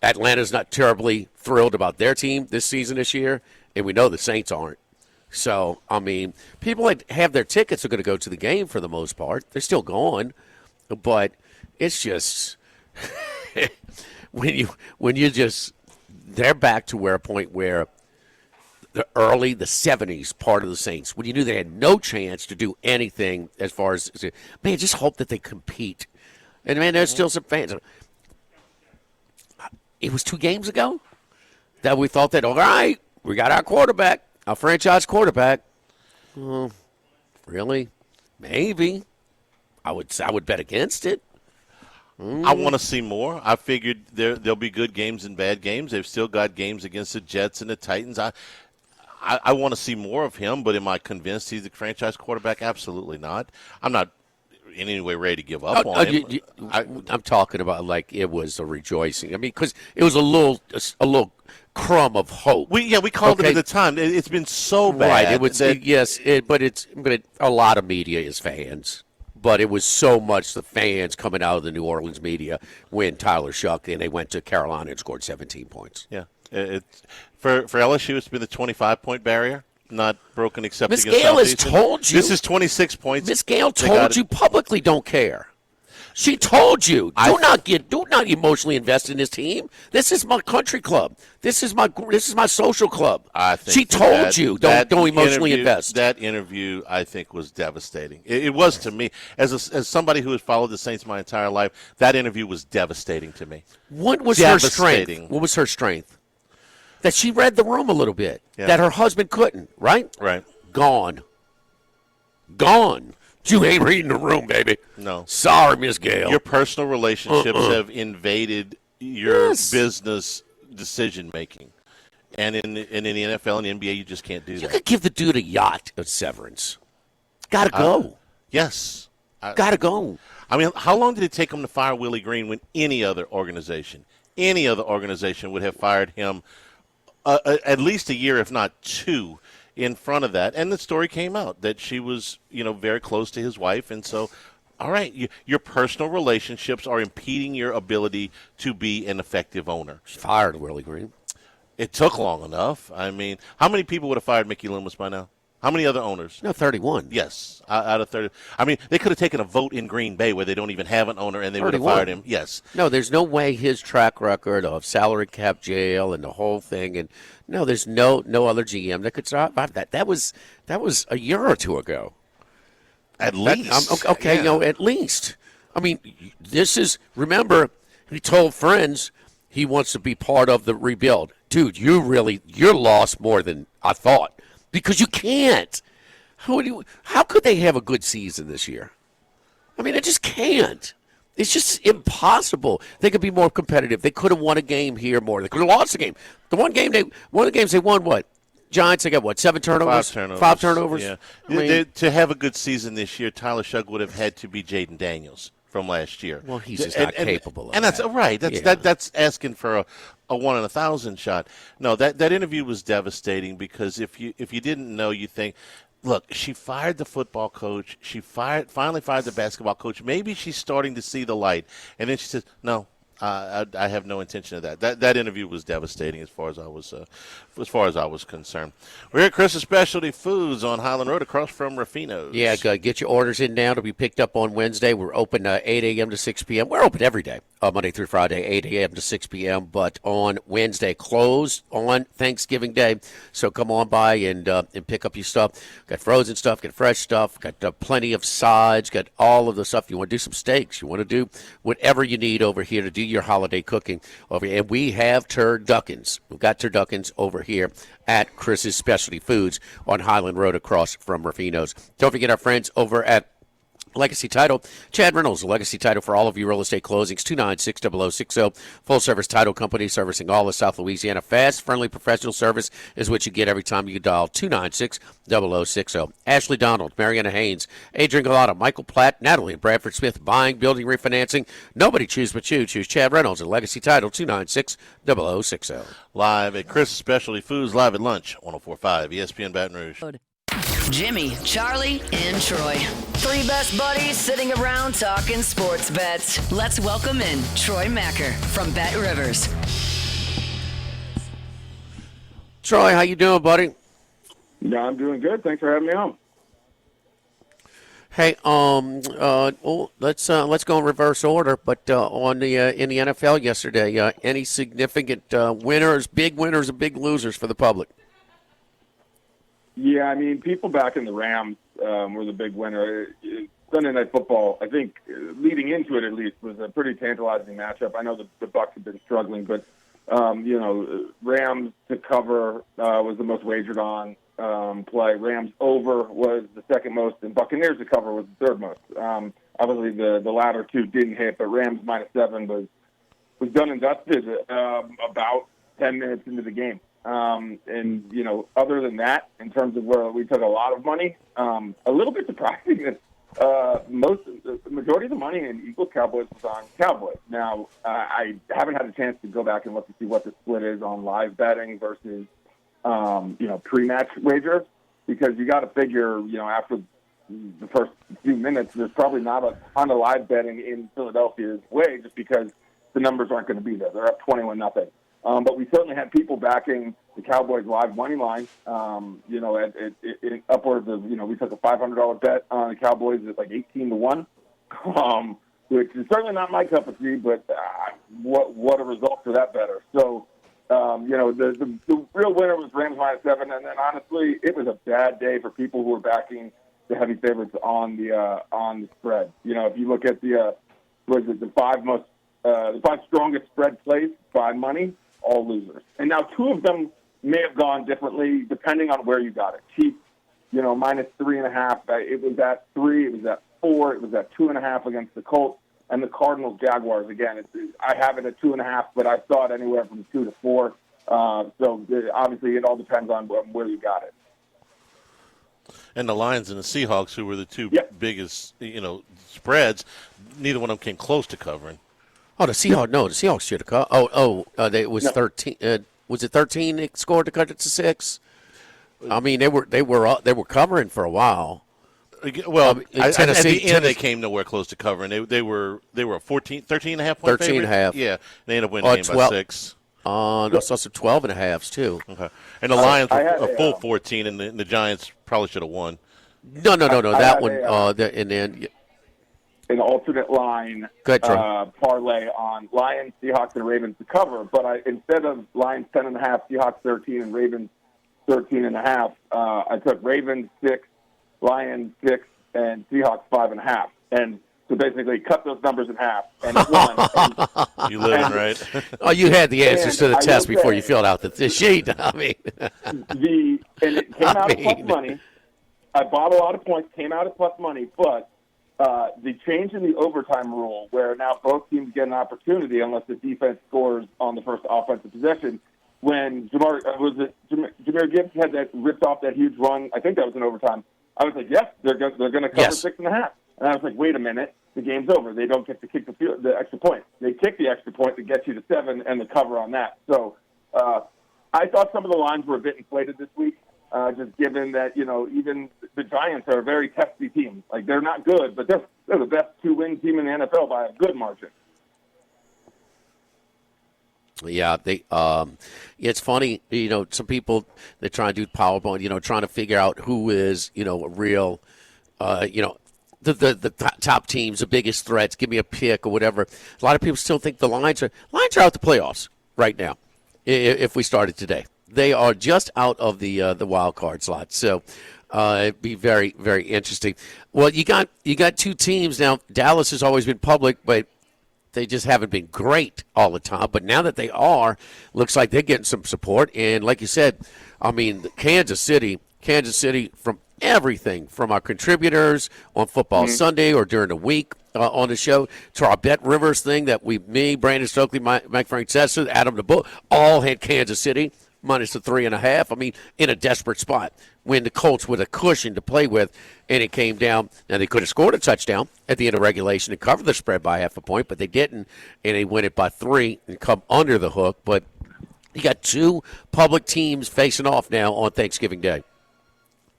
[SPEAKER 9] Atlanta's not terribly thrilled about their team this year, and we know the Saints aren't. So, I mean, people that have their tickets are going to go to the game for the most part. They're still going, but it's just when you just they're back to a point where the 70s part of the Saints, when you knew they had no chance to do anything as far as, man, just hope that they compete. And, man, there's still some fans. It was 2 games ago that we thought that, all right, we got our quarterback, our franchise quarterback. Really? Maybe. I would bet against it.
[SPEAKER 8] I want to see more. I figured there'll be good games and bad games. They've still got games against the Jets and the Titans. I want to see more of him, but am I convinced he's the franchise quarterback? Absolutely not. I'm not in any way ready to give up on him.
[SPEAKER 9] I'm talking about like it was a rejoicing. I mean, because it was a little crumb of hope.
[SPEAKER 8] We called it at the time. It's been so bad.
[SPEAKER 9] Right. It was but a lot of media is fans. But it was so much the fans coming out of the New Orleans media when Tyler Shuck and they went to Carolina and scored 17 points.
[SPEAKER 8] Yeah. For LSU, it's been the 25-point barrier, not broken except
[SPEAKER 9] Miss
[SPEAKER 8] against
[SPEAKER 9] Gale has
[SPEAKER 8] Southeastern.
[SPEAKER 9] told you.
[SPEAKER 8] This is 26 points.
[SPEAKER 9] Miss Gale told you publicly don't care. She told you do not emotionally invest in this team. This is my country club. This is my social club.
[SPEAKER 8] I think
[SPEAKER 9] she told you don't emotionally invest.
[SPEAKER 8] That interview, I think, was devastating. It was to me as somebody who has followed the Saints my entire life. That interview was devastating to me.
[SPEAKER 9] What was her strength? What was her strength? That she read the room a little bit. Yeah. That her husband couldn't. Right. Gone. You ain't reading the room, baby.
[SPEAKER 8] No.
[SPEAKER 9] Sorry, Miss Gale.
[SPEAKER 8] Your personal relationships have invaded your business decision-making. And in the NFL and the NBA, you just can't do that.
[SPEAKER 9] You could give the dude a yacht of severance. Got to go.
[SPEAKER 8] Yes.
[SPEAKER 9] Got to go.
[SPEAKER 8] I mean, how long did it take him to fire Willie Green when any other organization would have fired him at least a year, if not 2, in front of that? And the story came out that she was, very close to his wife. And so, all right, your personal relationships are impeding your ability to be an effective owner.
[SPEAKER 9] She fired Willie Green.
[SPEAKER 8] It took long enough. I mean, how many people would have fired Mickey Loomis by now? How many other owners?
[SPEAKER 9] No, 31.
[SPEAKER 8] Yes, out of 30. I mean, they could have taken a vote in Green Bay where they don't even have an owner, and they 31. Would have fired him. Yes.
[SPEAKER 9] No, there's no way his track record of salary cap jail and the whole thing, and no, there's no other GM that could survive that. That was a year or 2 ago.
[SPEAKER 8] At least.
[SPEAKER 9] Okay,
[SPEAKER 8] yeah.
[SPEAKER 9] At least. I mean, remember, he told friends he wants to be part of the rebuild. Dude, you're lost more than I thought. Because you can't. How could they have a good season this year? I mean, they just can't. It's just impossible. They could be more competitive. They could have won a game here more. They could have lost a game. One of the games they won, what? Giants, they got what, 7 turnovers? 5 turnovers.
[SPEAKER 8] Yeah.
[SPEAKER 9] I mean,
[SPEAKER 8] to have a good season this year, Tyler Shuck would have had to be Jaden Daniels from last year.
[SPEAKER 9] Well, he's just not capable of that.
[SPEAKER 8] And that's right. That's asking for a 1 in 1,000 shot. No, that interview was devastating because if you didn't know, you think, look, she fired the football coach. She finally fired the basketball coach. Maybe she's starting to see the light. And then she says, no, I have no intention of that. That interview was devastating as far as I was concerned. We're at Chris's Specialty Foods on Highland Road across from Ruffino's.
[SPEAKER 9] Yeah, get your orders in now to be picked up on Wednesday. We're open 8 a.m. to 6 p.m. We're open every day, Monday through Friday, 8 a.m. to 6 p.m. But on Wednesday, closed on Thanksgiving Day. So come on by and pick up your stuff. Got frozen stuff, got fresh stuff, got plenty of sides, got all of the stuff. You want to do some steaks. You want to do whatever you need over here to do your holiday cooking over here. And we have turduckins. We've got turduckins over here at Chris's Specialty Foods on Highland Road across from Ruffino's. Don't forget our friends over at Legacy Title. Chad Reynolds, Legacy Title for all of your real estate closings, 296-0060. Full-service title company servicing all of South Louisiana. Fast, friendly, professional service is what you get every time you dial 296-0060. Ashley Donald, Mariana Haynes, Adrian Galata, Michael Platt, Natalie and Bradford Smith, buying, building, refinancing. Nobody choose but you. Choose Chad Reynolds at Legacy Title, 296-0060.
[SPEAKER 8] Live at Chris's Specialty Foods, live at lunch, 104.5 ESPN Baton Rouge.
[SPEAKER 5] Jimmy, Charlie, and Troy. 3 best buddies sitting around talking sports bets. Let's welcome in Troy Macker from Bet Rivers.
[SPEAKER 9] Troy, how you doing, buddy?
[SPEAKER 11] No, I'm doing good. Thanks for having me on.
[SPEAKER 9] Hey, let's go in reverse order. But on the in the NFL yesterday, any significant winners, big losers for the public?
[SPEAKER 11] Yeah, I mean, people back in the Rams were the big winner. Sunday Night Football, I think, leading into it at least, was a pretty tantalizing matchup. I know the Bucs have been struggling, but Rams to cover was the most wagered on play. Rams over was the second most, and Buccaneers to cover was the third most. Obviously, the latter two didn't hit, but Rams -7 was done and dusted about 10 minutes into the game. Other than that, in terms of where we took a lot of money, a little bit surprising that the majority of the money in Eagles Cowboys was on Cowboys. Now, I haven't had a chance to go back and look to see what the split is on live betting versus pre-match wagers, because you got to figure, after the first few minutes, there's probably not a ton of live betting in Philadelphia's way, just because the numbers aren't going to be there. They're up 21-0. But we certainly had people backing the Cowboys live money line, at upwards of, we took a $500 bet on the Cowboys at like 18-1, which is certainly not my cup of tea, but what a result for that better. So, the real winner was Rams -7, and then honestly, it was a bad day for people who were backing the heavy favorites on the spread. If you look at the five strongest spread plays by money, all losers. And now two of them may have gone differently depending on where you got it. Chiefs, -3.5. It was at 3. It was at 4. It was at 2.5 against the Colts. And the Cardinals Jaguars, again, I have it at 2.5, but I saw it anywhere from 2 to 4. So obviously it all depends on where you got it.
[SPEAKER 8] And the Lions and the Seahawks, who were the two biggest, spreads, neither one of them came close to covering.
[SPEAKER 9] Oh, the Seahawks should have caught. It was 13. Was it 13 they scored to cut it to 6? I mean, they were covering for a while.
[SPEAKER 8] Well, at the end they came nowhere close to covering. They were a 13.5 point
[SPEAKER 9] 13.5.
[SPEAKER 8] Yeah, they ended up winning the game by 6.
[SPEAKER 9] I saw some 12.5s too.
[SPEAKER 8] Okay, and the Lions were a full 14, and the Giants probably should have won.
[SPEAKER 9] No. That one, and then.
[SPEAKER 11] An alternate line parlay on Lions, Seahawks, and Ravens to cover. But instead of Lions 10.5, Seahawks 13, and Ravens 13.5, I took Ravens 6, Lions 6, and Seahawks 5.5. And so basically cut those numbers in half, and it won.
[SPEAKER 8] You living, right?
[SPEAKER 9] Oh, you had the answers to the test before you filled out the sheet. I mean.
[SPEAKER 11] And it came out of plus money. I bought a lot of points, came out of plus money, but the change in the overtime rule, where now both teams get an opportunity unless the defense scores on the first offensive possession. When Jahmyr Gibbs had that ripped off that huge run, I think that was in overtime. I was like, yes, they're going to cover 6.5. And I was like, wait a minute, the game's over. They don't get to kick the extra point. They kick the extra point to get you to 7 and the cover on that. So I thought some of the lines were a bit inflated this week. Just given that, even the Giants are a very testy team. Like, they're not good, but they're the best 2-win team in the NFL by a good margin.
[SPEAKER 9] Yeah, it's funny, some people, they try to do PowerPoint, trying to figure out who is, a real, the top teams, the biggest threats, give me a pick or whatever. A lot of people still think the Lions are out the playoffs right now, if we started today. They are just out of the wild card slot, so it'd be very, very interesting. Well, you got two teams now. Dallas has always been public, but they just haven't been great all the time. But now that they are, looks like they're getting some support. And like you said, I mean, Kansas City from everything from our contributors on Football Sunday or during the week on the show to our Bet Rivers thing that me, Brandon Stokely, Mike Francesa, Adam DeBoer, all had Kansas City minus the 3.5. I mean, in a desperate spot when the Colts with a cushion to play with, and it came down. Now, they could have scored a touchdown at the end of regulation and covered the spread by half a point, but they didn't, and they win it by 3 and come under the hook. But you got two public teams facing off now on Thanksgiving Day.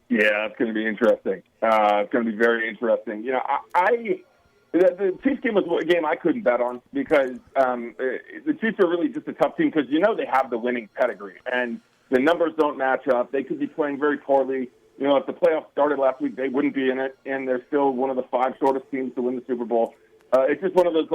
[SPEAKER 11] Yeah, it's going to be interesting. It's going to be very interesting. The Chiefs game was a game I couldn't bet on because the Chiefs are really just a tough team because they have the winning pedigree and the numbers don't match up. They could be playing very poorly. if the playoffs started last week, they wouldn't be in it, and they're still one of the 5 shortest teams to win the Super Bowl. It's just one of those,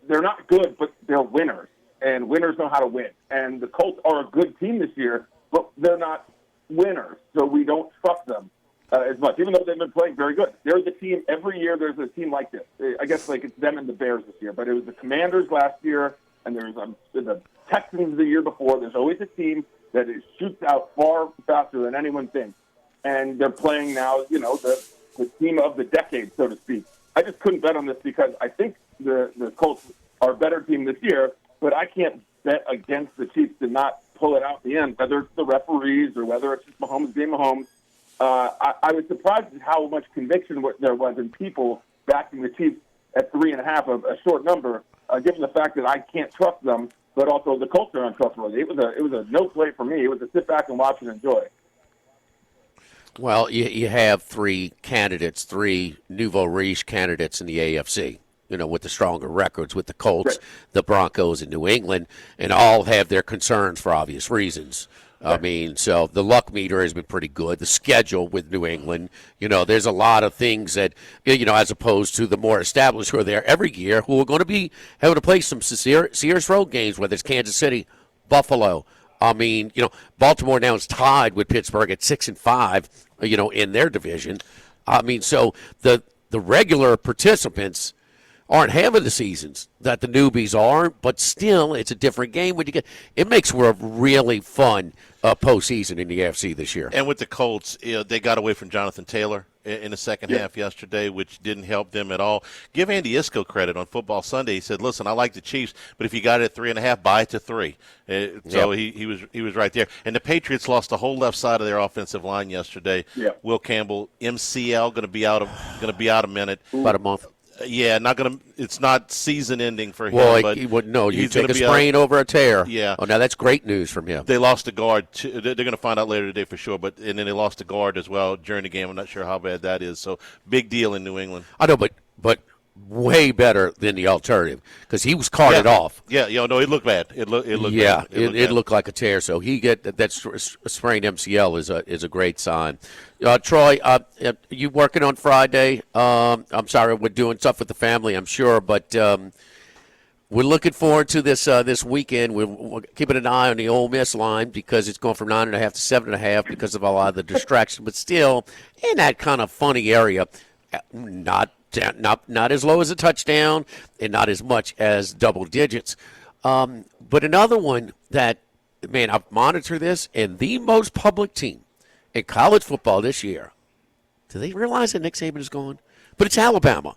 [SPEAKER 11] they're not good, but they're winners, and winners know how to win. And the Colts are a good team this year, but they're not winners, so we don't trust them as much, even though they've been playing very good. They're the team, every year there's a team like this. I guess it's them and the Bears this year, but it was the Commanders last year, and there's the Texans the year before. There's always a team that shoots out far faster than anyone thinks. And they're playing now, the team of the decade, so to speak. I just couldn't bet on this because I think the Colts are a better team this year, but I can't bet against the Chiefs to not pull it out at the end, whether it's the referees or whether it's just Mahomes being Mahomes. I was surprised at how much conviction there was in people backing the Chiefs at 3.5, a short number, given the fact that I can't trust them, but also the Colts are untrustworthy. It was a no play for me. It was a sit back and watch and enjoy.
[SPEAKER 9] Well, you have 3 candidates, 3 nouveau riche candidates in the AFC, with the stronger records, with the Colts, the Broncos, and New England, and all have their concerns for obvious reasons. I mean, so the luck meter has been pretty good. The schedule with New England, there's a lot of things that, as opposed to the more established who are there every year, who are going to be having to play some serious road games, whether it's Kansas City, Buffalo. I mean, Baltimore now is tied with Pittsburgh at 6-5, in their division. I mean, so the regular participants aren't having the seasons that the newbies are, but still, it's a different game. It makes for a really fun postseason in the AFC this year.
[SPEAKER 8] And with the Colts, they got away from Jonathan Taylor in the second half yesterday, which didn't help them at all. Give Andy Isco credit on Football Sunday. He said, "Listen, I like the Chiefs, but if you got it at 3.5, buy it to 3." So he was right there. And the Patriots lost the whole left side of their offensive line yesterday.
[SPEAKER 11] Yep.
[SPEAKER 8] Will Campbell, MCL, going to be out a minute,
[SPEAKER 9] about a month.
[SPEAKER 8] Yeah, it's not season ending for him.
[SPEAKER 9] Well,
[SPEAKER 8] but
[SPEAKER 9] you take a sprain over a tear.
[SPEAKER 8] Yeah.
[SPEAKER 9] Oh, now that's great news from him.
[SPEAKER 8] They lost a guard. They're going to find out later today for sure. And then they lost a guard as well during the game. I'm not sure how bad that is. So big deal in New England.
[SPEAKER 9] I know, but way better than the alternative because he was carted off.
[SPEAKER 8] Yeah, no, it looked bad. It looked bad.
[SPEAKER 9] It looked like a tear. So he that sprained MCL is a great sign. Troy, you working on Friday? I'm sorry, we're doing stuff with the family, I'm sure, but we're looking forward to this weekend. We're keeping an eye on the Ole Miss line because it's going from 9.5 to 7.5 because of a lot of the distractions, but still in that kind of funny area. Not as low as a touchdown and not as much as double digits. But another one that, man, I've monitored this, and the most public team in college football this year, do they realize that Nick Saban is gone? But it's Alabama.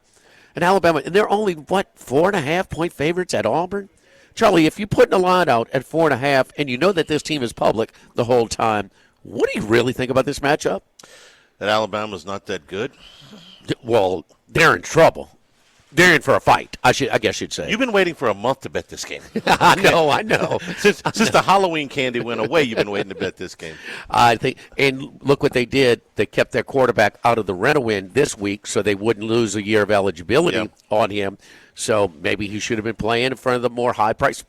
[SPEAKER 9] And they're only, 4.5-point favorites at Auburn? Charlie, if you're putting a line out at 4.5 and you know that this team is public the whole time, what do you really think about this matchup?
[SPEAKER 8] That Alabama's not that good?
[SPEAKER 9] Well, they're in trouble. They're in for a fight, I guess you'd say.
[SPEAKER 8] You've been waiting for a month to bet this game.
[SPEAKER 9] I know.
[SPEAKER 8] Since the Halloween candy went away, you've been waiting to bet this game.
[SPEAKER 9] I think, and look what they did. They kept their quarterback out of the rent-a-win this week so they wouldn't lose a year of eligibility on him. So maybe he should have been playing in front of the more high-priced.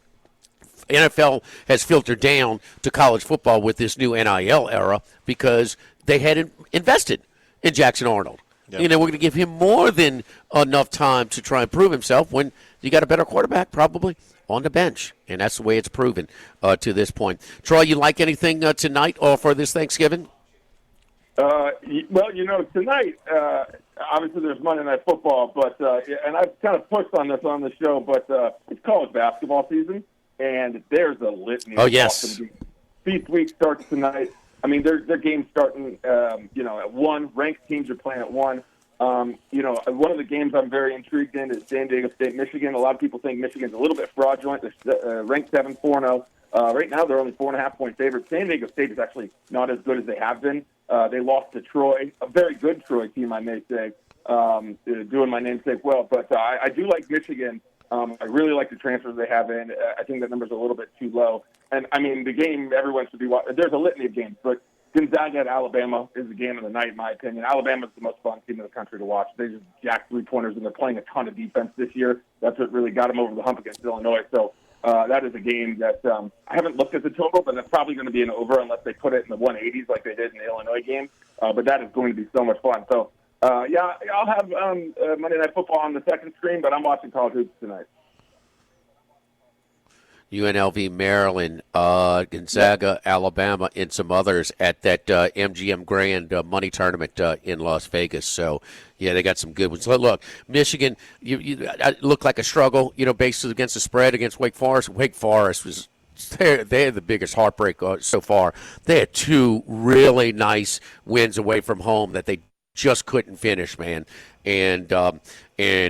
[SPEAKER 9] NFL has filtered down to college football with this new NIL era because they hadn't invested in Jackson Arnold. Yep. We're going to give him more than enough time to try and prove himself when you got a better quarterback probably on the bench. And that's the way it's proven to this point. Troy, you like anything tonight or for this Thanksgiving?
[SPEAKER 11] Well, tonight, obviously there's Monday Night Football, but and I've kind of pushed on this on the show, but it's college basketball season, and there's a litany of awesome games. Feast Week starts tonight. I mean, their game's starting, at 1. Ranked teams are playing at 1. One of the games I'm very intrigued in is San Diego State, Michigan. A lot of people think Michigan's a little bit fraudulent. They're ranked 7, 4-0. Right now, they're only 4.5-point favorites. San Diego State is actually not as good as they have been. They lost to Troy, a very good Troy team, I may say, doing my namesake well. But I do like Michigan. I really like the transfers they have in. I think that number's a little bit too low. And, I mean, the game everyone should be watching. There's a litany of games, but Gonzaga at Alabama is the game of the night, in my opinion. Alabama's the most fun team in the country to watch. They just jack three-pointers, and they're playing a ton of defense this year. That's what really got them over the hump against Illinois. So that is a game that I haven't looked at the total, but that's probably going to be an over unless they put it in the 180s like they did in the Illinois game. But that is going to be so much fun. So, I'll have Monday Night Football on the second screen, but I'm watching college hoops tonight.
[SPEAKER 9] UNLV, Maryland, Gonzaga, Alabama, and some others at that MGM Grand money tournament in Las Vegas. So, yeah, they got some good ones. Look, Michigan, you look like a struggle, based against the spread against Wake Forest. Wake Forest was they're the biggest heartbreak so far. They had two really nice wins away from home that they just couldn't finish, man, and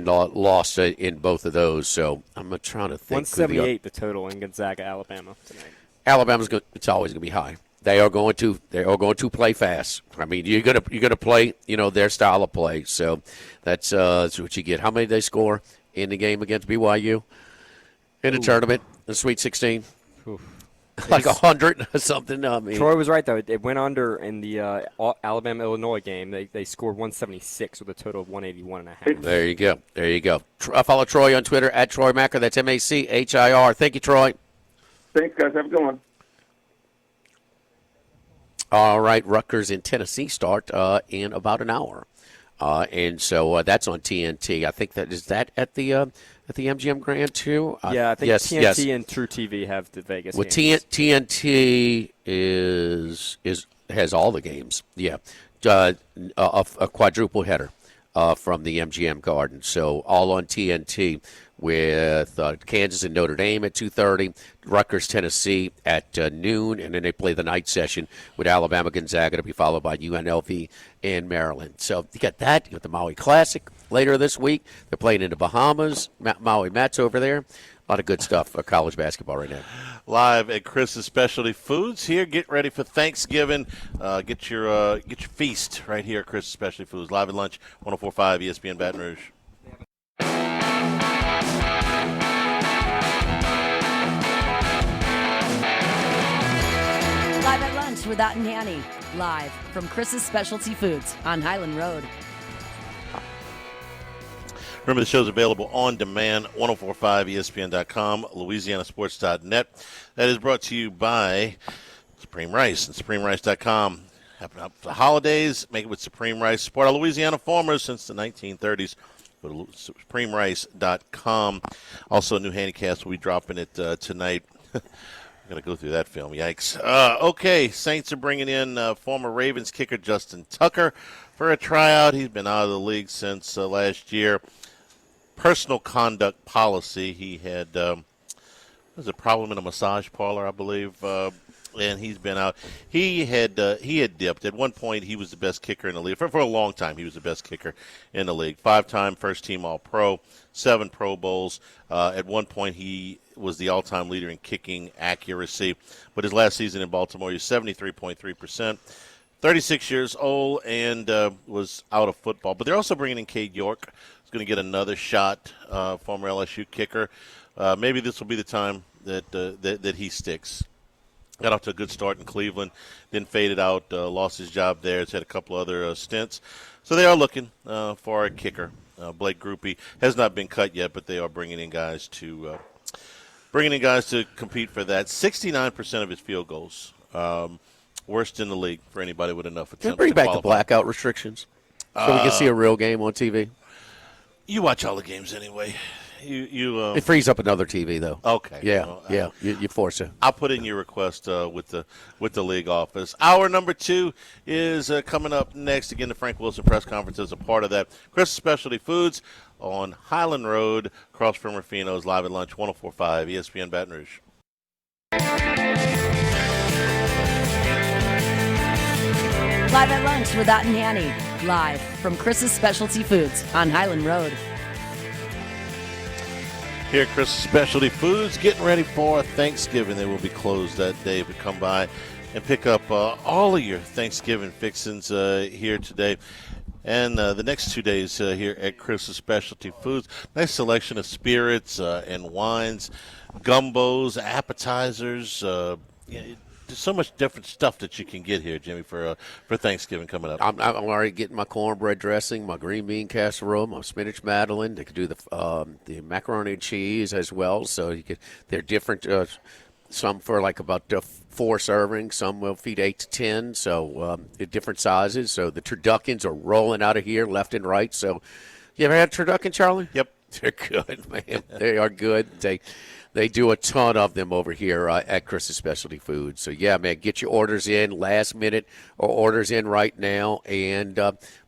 [SPEAKER 9] lost in both of those. So I'm trying to think.
[SPEAKER 10] 178 the total in Gonzaga, Alabama tonight.
[SPEAKER 9] Alabama's good. It's always going to be high. They are going to play fast. I mean, you're gonna play, their style of play. So that's what you get. How many did they score in the game against BYU in the tournament, the Sweet 16?
[SPEAKER 10] Oof.
[SPEAKER 9] Like 100 or something. I mean,
[SPEAKER 10] Troy was right, though. It went under in the Alabama-Illinois game. They scored 176 with a total of 181.5.
[SPEAKER 9] There you go. Follow Troy on Twitter at Troy Macker. That's MACHIR. Thank you, Troy.
[SPEAKER 11] Thanks, guys. Have a good one.
[SPEAKER 9] All right, Rutgers in Tennessee start in about an hour. And so that's on TNT. I think is that at the MGM Grand too.
[SPEAKER 10] Yeah, I think TNT and True TV have the Vegas.
[SPEAKER 9] Well,
[SPEAKER 10] games.
[SPEAKER 9] TNT has all the games. Yeah, a quadruple header from the MGM Garden. So all on TNT with Kansas and Notre Dame at 2:30, Rutgers, Tennessee at noon, and then they play the night session with Alabama, Gonzaga to be followed by UNLV and Maryland. So you got that. You got the Maui Classic later this week. They're playing in the Bahamas. Maui Matt's over there. A lot of good stuff for college basketball right now.
[SPEAKER 8] Live at Chris's Specialty Foods here. Get ready for Thanksgiving. Get your feast right here at Chris's Specialty Foods. Live at lunch, 104.5 ESPN Baton Rouge.
[SPEAKER 1] Live at lunch with Ott and Hanny. Live from Chris's Specialty Foods on Highland Road.
[SPEAKER 8] Remember, the show's available on demand, 1045ESPN.com, LouisianaSports.net. That is brought to you by Supreme Rice and SupremeRice.com. Happen up for the holidays, make it with Supreme Rice. Support our Louisiana farmers since the 1930s. Go to SupremeRice.com. Also, a new handicast will be dropping it tonight. I'm going to go through that film. Yikes. Okay, Saints are bringing in former Ravens kicker Justin Tucker for a tryout. He's been out of the league since last year. Personal conduct policy. He had was a problem in a massage parlor, I believe, and he's been out. He had dipped. At one point, he was the best kicker in the league. For a long time, he was the best kicker in the league. 5-time first-team All-Pro, 7 Pro Bowls. At one point, he was the all-time leader in kicking accuracy. But his last season in Baltimore, he was 73.3%. 36 years old and was out of football. But they're also bringing in Cade York. He's going to get another shot, former LSU kicker. Maybe this will be the time that he sticks. Got off to a good start in Cleveland, then faded out, lost his job there. He's had a couple other stints. So they are looking for a kicker. Blake Grupe has not been cut yet, but they are bringing in guys to compete for that. 69% of his field goals. Worst in the league for anybody with enough attempts.
[SPEAKER 9] Can we bring back the blackout restrictions so we can see a real game on TV?
[SPEAKER 8] You watch all the games anyway.
[SPEAKER 9] It frees up another TV though.
[SPEAKER 8] Okay.
[SPEAKER 9] Yeah, well, you force it.
[SPEAKER 8] I'll put in your request with the league office. Hour number 2 is coming up next. Again, the Frank Wilson press conference is a part of that. Chris's Specialty Foods on Highland Road, across from Rufino's, live at lunch, 104.5 ESPN Baton Rouge.
[SPEAKER 1] Live at lunch with Ott and Hanny. Live from Chris's Specialty Foods on Highland Road.
[SPEAKER 8] Here at Chris's Specialty Foods, getting ready for Thanksgiving. They will be closed that day, but come by and pick up all of your Thanksgiving fixings here today. And the next 2 days here at Chris's Specialty Foods. Nice selection of spirits and wines, gumbos, appetizers, so much different stuff that you can get here, Jimmy, for Thanksgiving coming up.
[SPEAKER 9] I'm already getting my cornbread dressing, my green bean casserole, my spinach madeleine. They could do the macaroni and cheese as well. So they're different. Some for like about 4 servings. Some will feed 8 to 10. So they're different sizes. So the turduckens are rolling out of here left and right. So you ever had turducken, Charlie?
[SPEAKER 8] Yep.
[SPEAKER 9] They're good, man. They are good. They do a ton of them over here at Chris's Specialty Foods. So, yeah, man, get your orders in last minute or orders in right now. And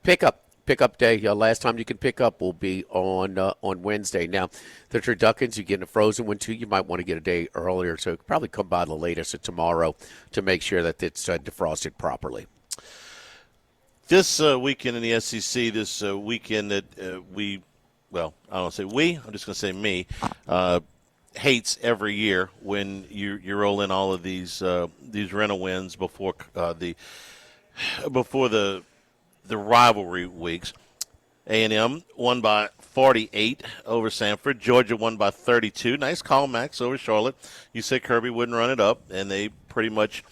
[SPEAKER 9] pickup day. Last time you can pick up will be on Wednesday. Now, the turduckens, you get a frozen one, too. You might want to get a day earlier. So probably come by the latest of tomorrow to make sure that it's defrosted properly.
[SPEAKER 8] This weekend in the SEC, this weekend that I don't say we, I'm just going to say me, hates every year when you roll in all of these rental wins before the rivalry weeks. A&M won by 48 over Samford. Georgia won by 32. Nice call, Max, over Charlotte. You said Kirby wouldn't run it up, and they pretty much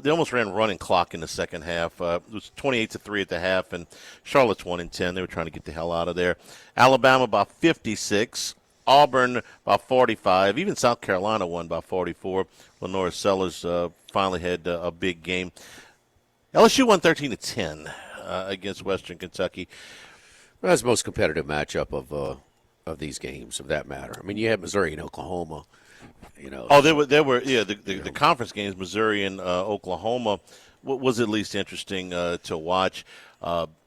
[SPEAKER 8] they almost ran running clock in the second half. It was 28-3 at the half, and Charlotte's 1-10. They were trying to get the hell out of there. Alabama by 56. Auburn by 45. Even South Carolina won by 44. Lenora Sellers finally had a big game. LSU won 13-10 against Western Kentucky.
[SPEAKER 9] Well, that's the most competitive matchup of these games, of that matter. I mean, you had Missouri and Oklahoma.
[SPEAKER 8] There were the conference games, Missouri and Oklahoma was at least interesting to watch.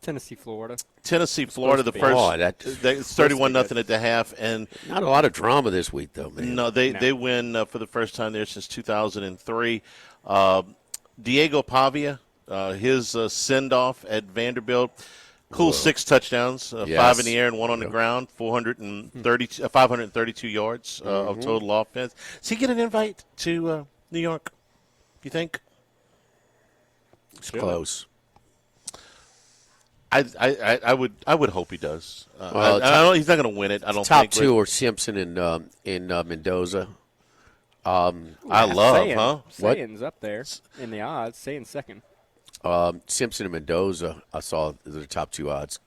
[SPEAKER 10] Tennessee, Florida.
[SPEAKER 8] The first. It's 31-0 at the half, and
[SPEAKER 9] not a lot of drama this week, though, man.
[SPEAKER 8] No, they win for the first time there since 2003. Diego Pavia, his send-off at Vanderbilt. Cool. 6 touchdowns, 5 in the air and 1 on the ground, 532 yards of total offense. Does he get an invite to New York, you think?
[SPEAKER 9] It's close.
[SPEAKER 8] I would hope he does. He's not going to win it. I don't
[SPEAKER 9] top
[SPEAKER 8] think.
[SPEAKER 9] Top 2 are Simpson and Mendoza.
[SPEAKER 10] Sayan's up there in the odds. Sayan's second.
[SPEAKER 9] Simpson and Mendoza, I saw the top 2 odds.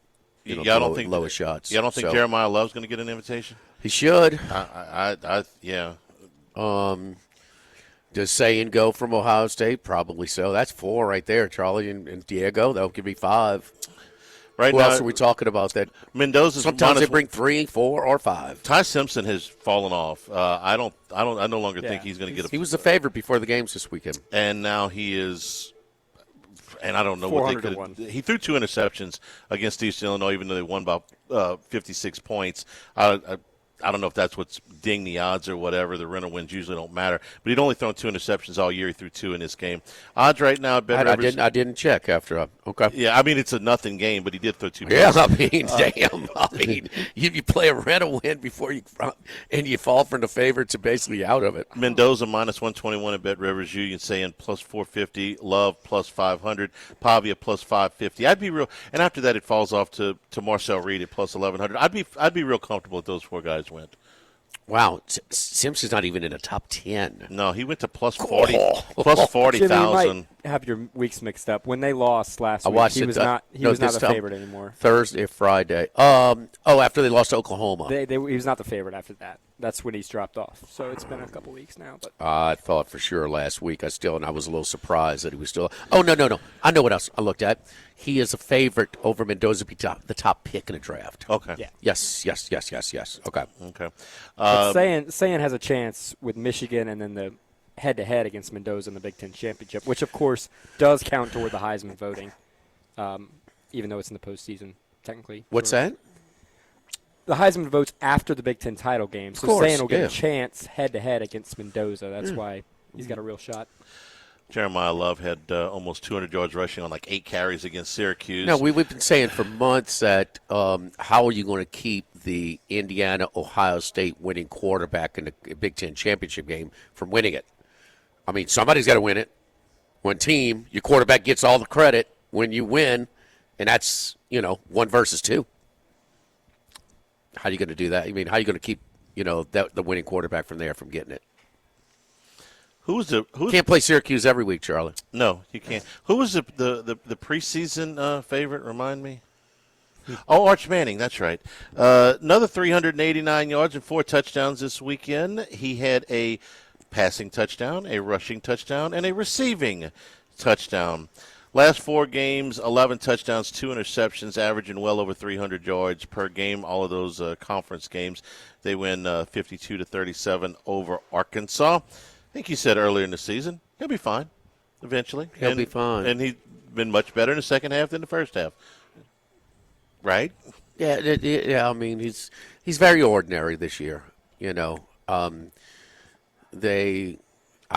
[SPEAKER 8] I don't think
[SPEAKER 9] lowest shots.
[SPEAKER 8] You don't think Jeremiah Love's going to get an invitation?
[SPEAKER 9] He should.
[SPEAKER 8] Yeah.
[SPEAKER 9] Does Sayan go from Ohio State? Probably so. That's 4 right there, Charlie and Diego. That could be 5.
[SPEAKER 8] Right
[SPEAKER 9] Who
[SPEAKER 8] now,
[SPEAKER 9] else are we talking about? That
[SPEAKER 8] Mendoza's
[SPEAKER 9] sometimes they bring 3, 4, or 5.
[SPEAKER 8] Ty Simpson has fallen off. I no longer think he's going to get.
[SPEAKER 9] He was the favorite before the games this weekend,
[SPEAKER 8] and now he is. And I don't know what they could. He threw 2 interceptions against East Illinois, even though they won by 56 points. I don't know if that's what's ding the odds or whatever. The rental wins usually don't matter. But he'd only thrown 2 interceptions all year. He threw 2 in this game. Odds right now,
[SPEAKER 9] I didn't check after. Okay.
[SPEAKER 8] Yeah, I mean, it's a nothing game, but he did throw 2.
[SPEAKER 9] Yeah, I mean, damn. I mean, you play a rental win before and you fall from the favorites and basically out of it.
[SPEAKER 8] Mendoza minus 121 at Bet Rivers. You can say in plus 450. Love plus 500. Pavia plus 550. I'd be real. And after that, it falls off to Marcel Reed at plus 1100. I'd be real comfortable if those 4 guys went.
[SPEAKER 9] Wow, Simpson's not even in the top 10.
[SPEAKER 8] No, he went to plus 40, plus 40,000.
[SPEAKER 10] You might have your weeks mixed up. When they lost last week, he was not the favorite anymore.
[SPEAKER 9] Thursday, Friday. After they lost to Oklahoma.
[SPEAKER 10] He was not the favorite after that. That's when he's dropped off. So it's been a couple weeks now. But
[SPEAKER 9] I thought for sure last week. I was a little surprised that he was still. Oh, no. I know what else I looked at. He is a favorite over Mendoza, the top pick in the draft.
[SPEAKER 8] Okay.
[SPEAKER 10] Yeah.
[SPEAKER 9] Yes. Okay.
[SPEAKER 10] But Sayan has a chance with Michigan and then the head-to-head against Mendoza in the Big Ten Championship, which, of course, does count toward the Heisman voting, even though it's in the postseason, technically.
[SPEAKER 9] What's that?
[SPEAKER 10] The Heisman votes after the Big Ten title game, so Sayan will get a chance head-to-head against Mendoza. That's why he's got a real shot.
[SPEAKER 8] Jeremiah Love had almost 200 yards rushing on 8 carries against Syracuse.
[SPEAKER 9] No, we've been saying for months that how are you going to keep the Indiana-Ohio State winning quarterback in the Big Ten championship game from winning it? I mean, somebody's got to win it. One team, your quarterback gets all the credit when you win, and that's, 1 versus 2. How are you going to do that? I mean, how are you going to keep, the winning quarterback from getting it?
[SPEAKER 8] Who
[SPEAKER 9] can't play Syracuse every week, Charlie?
[SPEAKER 8] No, you can't. Who was the preseason favorite? Remind me. Oh, Arch Manning. That's right. Another 389 yards and 4 touchdowns this weekend. He had a passing touchdown, a rushing touchdown, and a receiving touchdown. Last 4 games, 11 touchdowns, 2 interceptions, averaging well over 300 yards per game. All of those conference games, they win 52-37 over Arkansas. I think you said earlier in the season he'll be fine eventually.
[SPEAKER 9] He'll be fine.
[SPEAKER 8] And he's been much better in the second half than the first half. Right?
[SPEAKER 9] Yeah. I mean, he's very ordinary this year. You know, I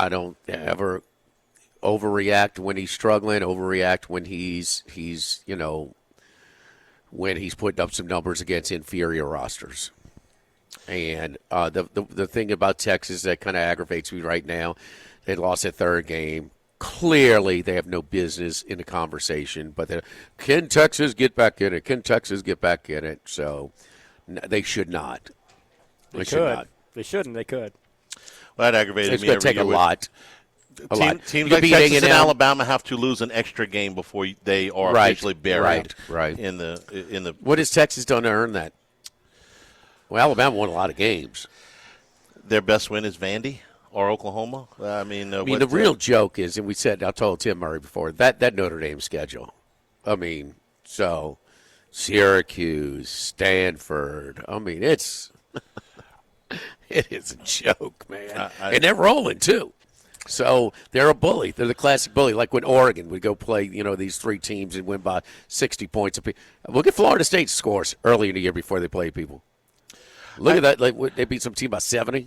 [SPEAKER 9] don't ever overreact when he's struggling. Overreact when he's when he's putting up some numbers against inferior rosters. And the thing about Texas that kind of aggravates me right now, they lost their third game. Clearly, they have no business in the conversation. But can Texas get back in it? Can Texas get back in it? So they should not.
[SPEAKER 10] They should not. They shouldn't. They could.
[SPEAKER 8] Well, that aggravated
[SPEAKER 9] it's
[SPEAKER 8] me.
[SPEAKER 9] It's going to take a lot.
[SPEAKER 8] Teams like Texas and Alabama have to lose an extra game before they are officially buried.
[SPEAKER 9] Right.
[SPEAKER 8] In the.
[SPEAKER 9] What has Texas done to earn that? Well, Alabama won a lot of games.
[SPEAKER 8] Their best win is Vandy or Oklahoma. I mean,
[SPEAKER 9] the real joke is, and I told Tim Murray before, that Notre Dame schedule. I mean, so Syracuse, Stanford. I mean, it is a joke, man. And they're rolling, too. So they're a bully. They're the classic bully, like when Oregon would go play, these 3 teams and win by 60 points apiece. Look at Florida State's scores early in the year before they play people. Look at that. Like they beat some team by 70.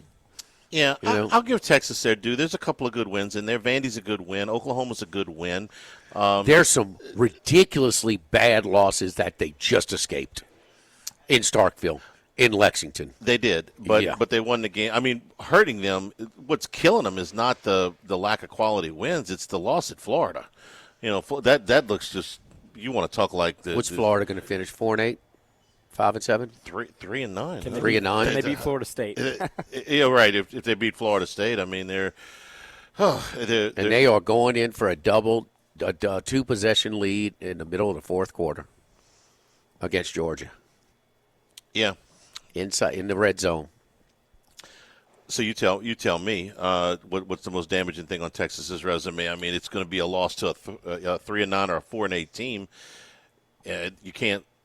[SPEAKER 8] Yeah, I'll give Texas their due. There's a couple of good wins in there. Vandy's a good win. Oklahoma's a good win.
[SPEAKER 9] There's some ridiculously bad losses that they just escaped in Starkville, in Lexington.
[SPEAKER 8] They did, but they won the game. I mean, hurting them, what's killing them is not the lack of quality wins. It's the loss at Florida. That looks just – you want to talk like the –
[SPEAKER 9] What's Florida going to finish, 4-8? 5-7,
[SPEAKER 8] 3-9,
[SPEAKER 9] 3-9.
[SPEAKER 10] Can they beat Florida State?
[SPEAKER 8] Yeah, right. If they beat Florida State, I mean they're
[SPEAKER 9] and they are going in for a 2-possession lead in the middle of the fourth quarter against Georgia.
[SPEAKER 8] Yeah,
[SPEAKER 9] inside in the red zone.
[SPEAKER 8] So you tell me what's the most damaging thing on Texas's resume? I mean, it's going to be a loss to a 3-9 or a 4-8 team.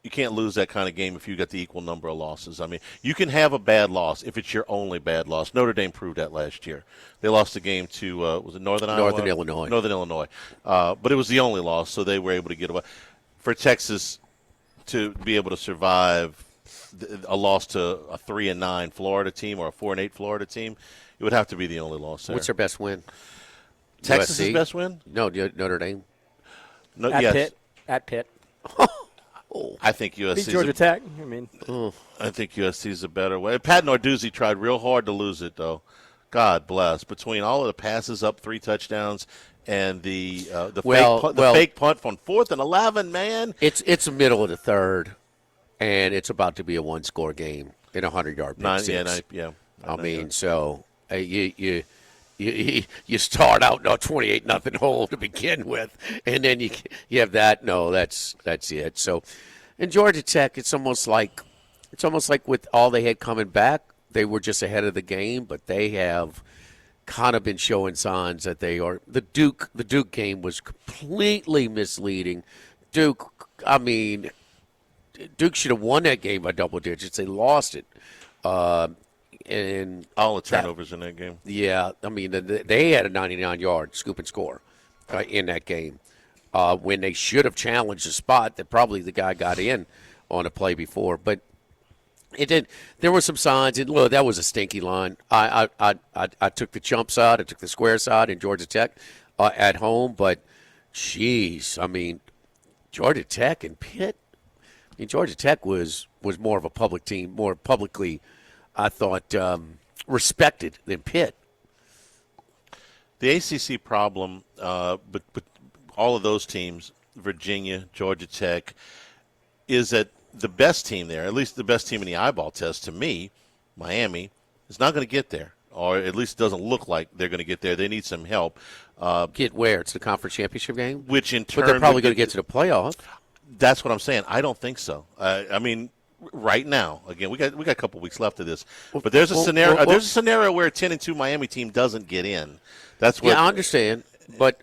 [SPEAKER 8] You can't lose that kind of game if you got the equal number of losses. I mean, you can have a bad loss if it's your only bad loss. Notre Dame proved that last year. They lost the game to was it Northern
[SPEAKER 9] Illinois.
[SPEAKER 8] Northern Illinois, but it was the only loss, so they were able to get away. For Texas to be able to survive a loss to a 3-9 Florida team or a 4-8 Florida team, it would have to be the only loss there.
[SPEAKER 9] What's their best win?
[SPEAKER 8] Texas's best win?
[SPEAKER 9] No, Notre Dame.
[SPEAKER 8] No,
[SPEAKER 10] At Pitt.
[SPEAKER 8] I think USC.
[SPEAKER 10] Beat Georgia Tech.
[SPEAKER 8] I think USC's a better way. Pat Narduzzi tried real hard to lose it, though. God bless. Between all of the passes up 3 touchdowns and the fake punt on 4th and 11, man.
[SPEAKER 9] It's the middle of the third, and it's about to be a 1-score game in a 100-yard pick six. I mean, so you start out in a 28-0 hole to begin with, and then you have that. No, that's it. So, in Georgia Tech, it's almost like with all they had coming back, they were just ahead of the game, but they have kind of been showing signs that they are. The Duke game was completely misleading. Duke should have won that game by double digits. They lost it. And
[SPEAKER 8] all the turnovers in that game.
[SPEAKER 9] Yeah, I mean, they had a 99-yard scoop and score in that game when they should have challenged a spot that probably the guy got in on a play before. But it did. There were some signs. And look, that was a stinky line. I took the chump side. I took the square side in Georgia Tech at home. But, geez, I mean, Georgia Tech and Pitt. I mean, Georgia Tech was more of a public team, more publicly, I thought, respected than Pitt.
[SPEAKER 8] The ACC problem, but all of those teams, Virginia, Georgia Tech, is that the best team there, at least the best team in the eyeball test to me, Miami, is not going to get there. or at least doesn't look like they're going to get there. They need some help.
[SPEAKER 9] Get where? It's the conference championship game?
[SPEAKER 8] Which in turn,
[SPEAKER 9] but they're probably going to get to the playoff.
[SPEAKER 8] That's what I'm saying. I don't think so. I mean, right now, again, we got a couple weeks left of this, but there's a scenario. There's a scenario where a 10-2 Miami team doesn't get in. That's what.
[SPEAKER 9] Yeah, I understand. But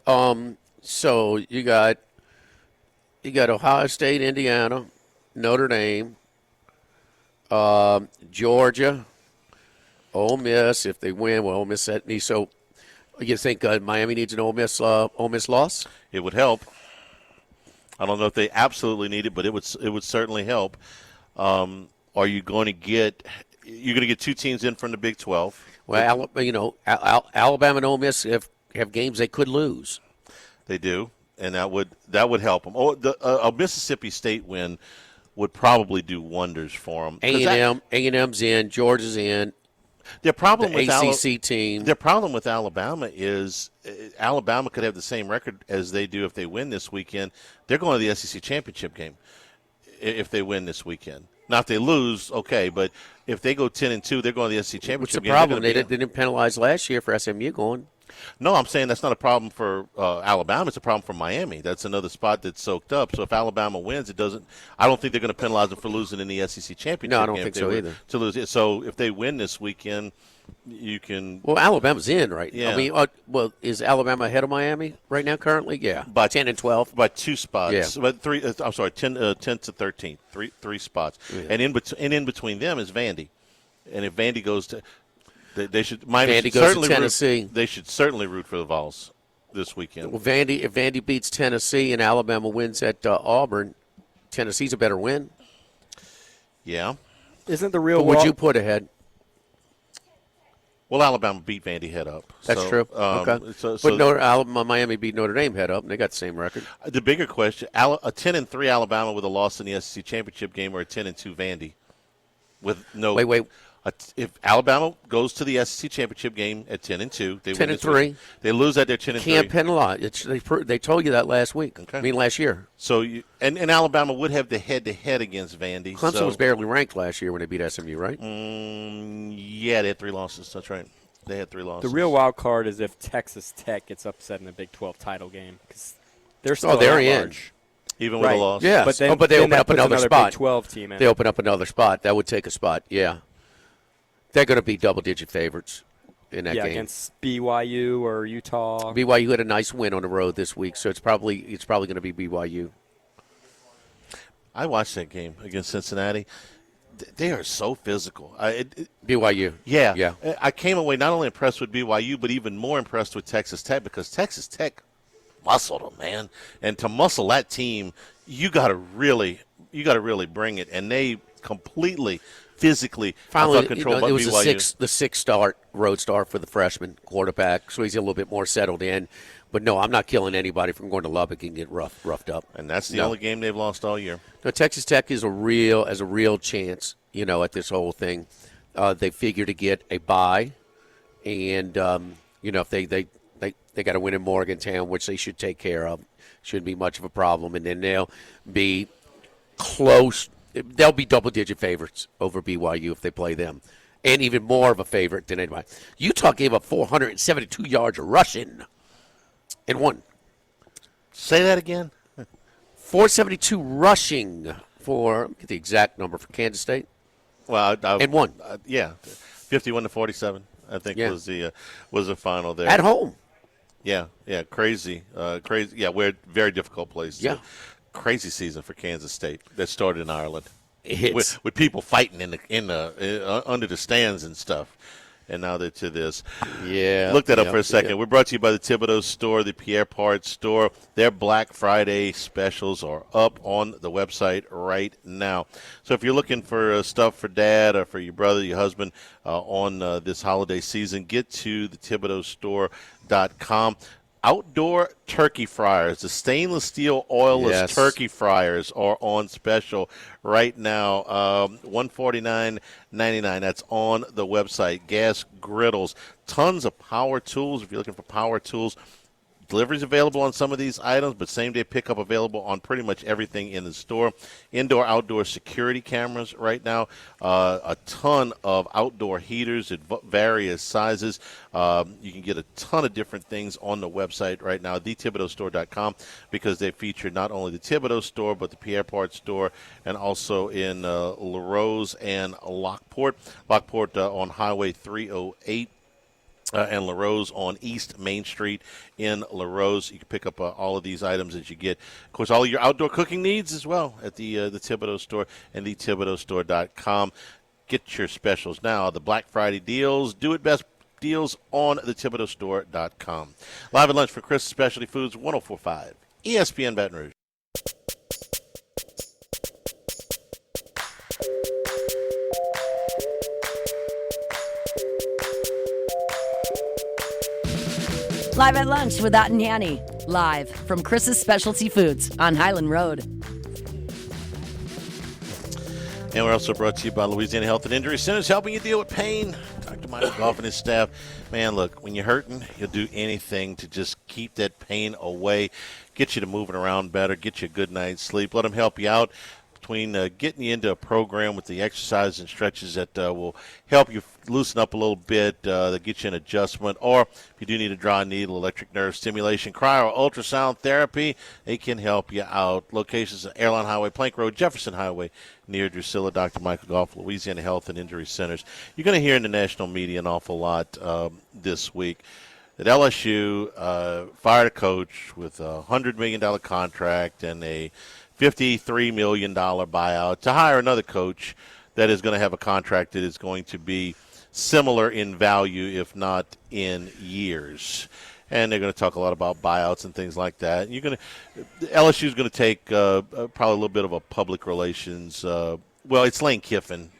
[SPEAKER 9] so you got Ohio State, Indiana, Notre Dame, Georgia, Ole Miss. If they win, well, Ole Miss at me. So you think Miami needs an Ole Miss loss?
[SPEAKER 8] It would help. I don't know if they absolutely need it, but it would certainly help. Are you going to get? You're going to get two teams in from the Big 12.
[SPEAKER 9] Well, Alabama and Ole Miss have games they could lose.
[SPEAKER 8] They do, and that would help them. A Mississippi State win would probably do wonders for them.
[SPEAKER 9] A&M's in, Georgia's in.
[SPEAKER 8] Their problem
[SPEAKER 9] the
[SPEAKER 8] with
[SPEAKER 9] ACC team.
[SPEAKER 8] Their problem with Alabama is Alabama could have the same record as they do if they win this weekend. They're going to the SEC championship game if they win this weekend. Now, if they lose, okay, but if they go 10-2, they're going to the SEC championship game.
[SPEAKER 9] What's the problem? They didn't penalize last year for SMU going.
[SPEAKER 8] No, I'm saying that's not a problem for Alabama. It's a problem for Miami. That's another spot that's soaked up. So if Alabama wins, it doesn't. I don't think they're going to penalize them for losing in the SEC championship.
[SPEAKER 9] No, I don't think so either.
[SPEAKER 8] To lose it. So if they win this weekend, you can.
[SPEAKER 9] Well, Alabama's in, right?
[SPEAKER 8] Yeah.
[SPEAKER 9] I mean, is Alabama ahead of Miami right now? Currently, yeah.
[SPEAKER 8] By
[SPEAKER 9] 10 and 12,
[SPEAKER 8] by 2 spots.
[SPEAKER 9] Yeah.
[SPEAKER 8] But 3. I'm sorry, 10 to 13. Three spots. Yeah. And in between them is Vandy. And if Vandy goes to. They should. Miami
[SPEAKER 9] Vandy
[SPEAKER 8] should
[SPEAKER 9] goes
[SPEAKER 8] certainly
[SPEAKER 9] to Tennessee.
[SPEAKER 8] They should certainly root for the Vols this weekend.
[SPEAKER 9] Well, if Vandy beats Tennessee and Alabama wins at Auburn, Tennessee's a better win.
[SPEAKER 8] Yeah.
[SPEAKER 10] Isn't the real?
[SPEAKER 9] What would you put ahead?
[SPEAKER 8] Well, Alabama beat Vandy head up.
[SPEAKER 9] That's true. Okay. But Miami beat Notre Dame head up, and they got the same record.
[SPEAKER 8] The bigger question: a 10-3 Alabama with a loss in the SEC championship game, or a 10-2 Vandy with no.
[SPEAKER 9] Wait.
[SPEAKER 8] If Alabama goes to the SEC championship game at 10-2, they
[SPEAKER 9] 10-3,
[SPEAKER 8] they lose at their 10-3.
[SPEAKER 9] Can't penalize. They told you that last week.
[SPEAKER 8] Okay.
[SPEAKER 9] I mean, last year.
[SPEAKER 8] So and Alabama would have the head-to-head against Vandy.
[SPEAKER 9] Clemson was barely ranked last year when they beat SMU, right?
[SPEAKER 8] Yeah, they had 3 losses. That's right. They had 3 losses.
[SPEAKER 10] The real wild card is if Texas Tech gets upset in the Big 12 title game because they're still
[SPEAKER 9] they're
[SPEAKER 10] in.
[SPEAKER 9] Large.
[SPEAKER 8] Even with a loss.
[SPEAKER 9] Yeah,
[SPEAKER 10] but
[SPEAKER 9] they open up another spot.
[SPEAKER 10] Big 12 team in.
[SPEAKER 9] They open up another spot. That would take a spot. Yeah. They're going to be double-digit favorites in that game.
[SPEAKER 10] Against BYU or Utah.
[SPEAKER 9] BYU had a nice win on the road this week, so it's probably going to be BYU.
[SPEAKER 8] I watched that game against Cincinnati. They are so physical.
[SPEAKER 9] BYU.
[SPEAKER 8] Yeah. I came away not only impressed with BYU, but even more impressed with Texas Tech because Texas Tech muscled them, man. And to muscle that team, you got to really bring it. And they completely – physically,
[SPEAKER 9] finally,
[SPEAKER 8] control
[SPEAKER 9] it was
[SPEAKER 8] BYU.
[SPEAKER 9] the sixth road start for the freshman quarterback, so he's a little bit more settled in. But no, I'm not killing anybody from going to Lubbock and get roughed up.
[SPEAKER 8] And that's the only game they've lost all year.
[SPEAKER 9] No, Texas Tech is a real chance, at this whole thing. They figure to get a bye, and if they got to win in Morgantown, which they should take care of, shouldn't be much of a problem, and then they'll be close. They'll be double-digit favorites over BYU if they play them, and even more of a favorite than anybody. Utah gave up 472 yards rushing and won.
[SPEAKER 8] Say that again.
[SPEAKER 9] 472 rushing for get the exact number for Kansas State.
[SPEAKER 8] Well,
[SPEAKER 9] and won.
[SPEAKER 8] 51-47. I think was the final there
[SPEAKER 9] at home.
[SPEAKER 8] Yeah, crazy. Yeah, we're very difficult place.
[SPEAKER 9] Yeah.
[SPEAKER 8] Crazy season for Kansas State that started in Ireland
[SPEAKER 9] with
[SPEAKER 8] people fighting in the under the stands and stuff, and now they're to this.
[SPEAKER 9] Yeah,
[SPEAKER 8] look that up for a second. Yeah. We're brought to you by the Thibodeau store, the Pierre Part store. Their Black Friday specials are up on the website right now. So if you're looking for stuff for dad or for your brother, your husband on this holiday season, get to the ThibodeauStore.com. Outdoor turkey fryers, the stainless steel oilless turkey fryers are on special right now. $149.99. That's on the website. Gas griddles, tons of power tools. If you're looking for power tools, Delivery's available on some of these items, but same-day pickup available on pretty much everything in the store. Indoor, outdoor security cameras right now. A ton of outdoor heaters at various sizes. You can get a ton of different things on the website right now, thethibodeaustore.com, because they feature not only the Thibodeau store, but the Pierre Part store, and also in LaRose and Lockport. Lockport on Highway 308. And LaRose on East Main Street in LaRose. You can pick up all of these items as you get. Of course, all of your outdoor cooking needs as well at the Thibodeau store and thethibodeaustore.com. Get your specials now. The Black Friday deals, do it best deals on thethibodeaustore.com. Live at lunch for Chris Specialty Foods, 104.5 ESPN Baton Rouge.
[SPEAKER 1] Live at lunch with Ott and Yanni. Live from Chris's Specialty Foods on Highland Road.
[SPEAKER 8] And we're also brought to you by Louisiana Health and Injury Centers, helping you deal with pain. Dr. Michael Goff and his staff. Man, look, when you're hurting, you'll do anything to just keep that pain away, get you to moving around better, get you a good night's sleep. Let them help you out between getting you into a program with the exercises and stretches that will help you loosen up a little bit, that get you an adjustment, or if you do need a dry needle, electric nerve stimulation, cryo, or ultrasound therapy, they can help you out. Locations at Airline Highway, Plank Road, Jefferson Highway, near Drusilla. Dr. Michael Goff, Louisiana Health and Injury Centers. You're going to hear in the national media an awful lot this week that LSU fired a coach with a $100 million contract and a $53 million buyout to hire another coach that is going to have a contract that is going to be similar in value, if not in years. And they're going to talk a lot about buyouts and things like that. And LSU is going to take probably a little bit of a public relations. Well, it's Lane Kiffin.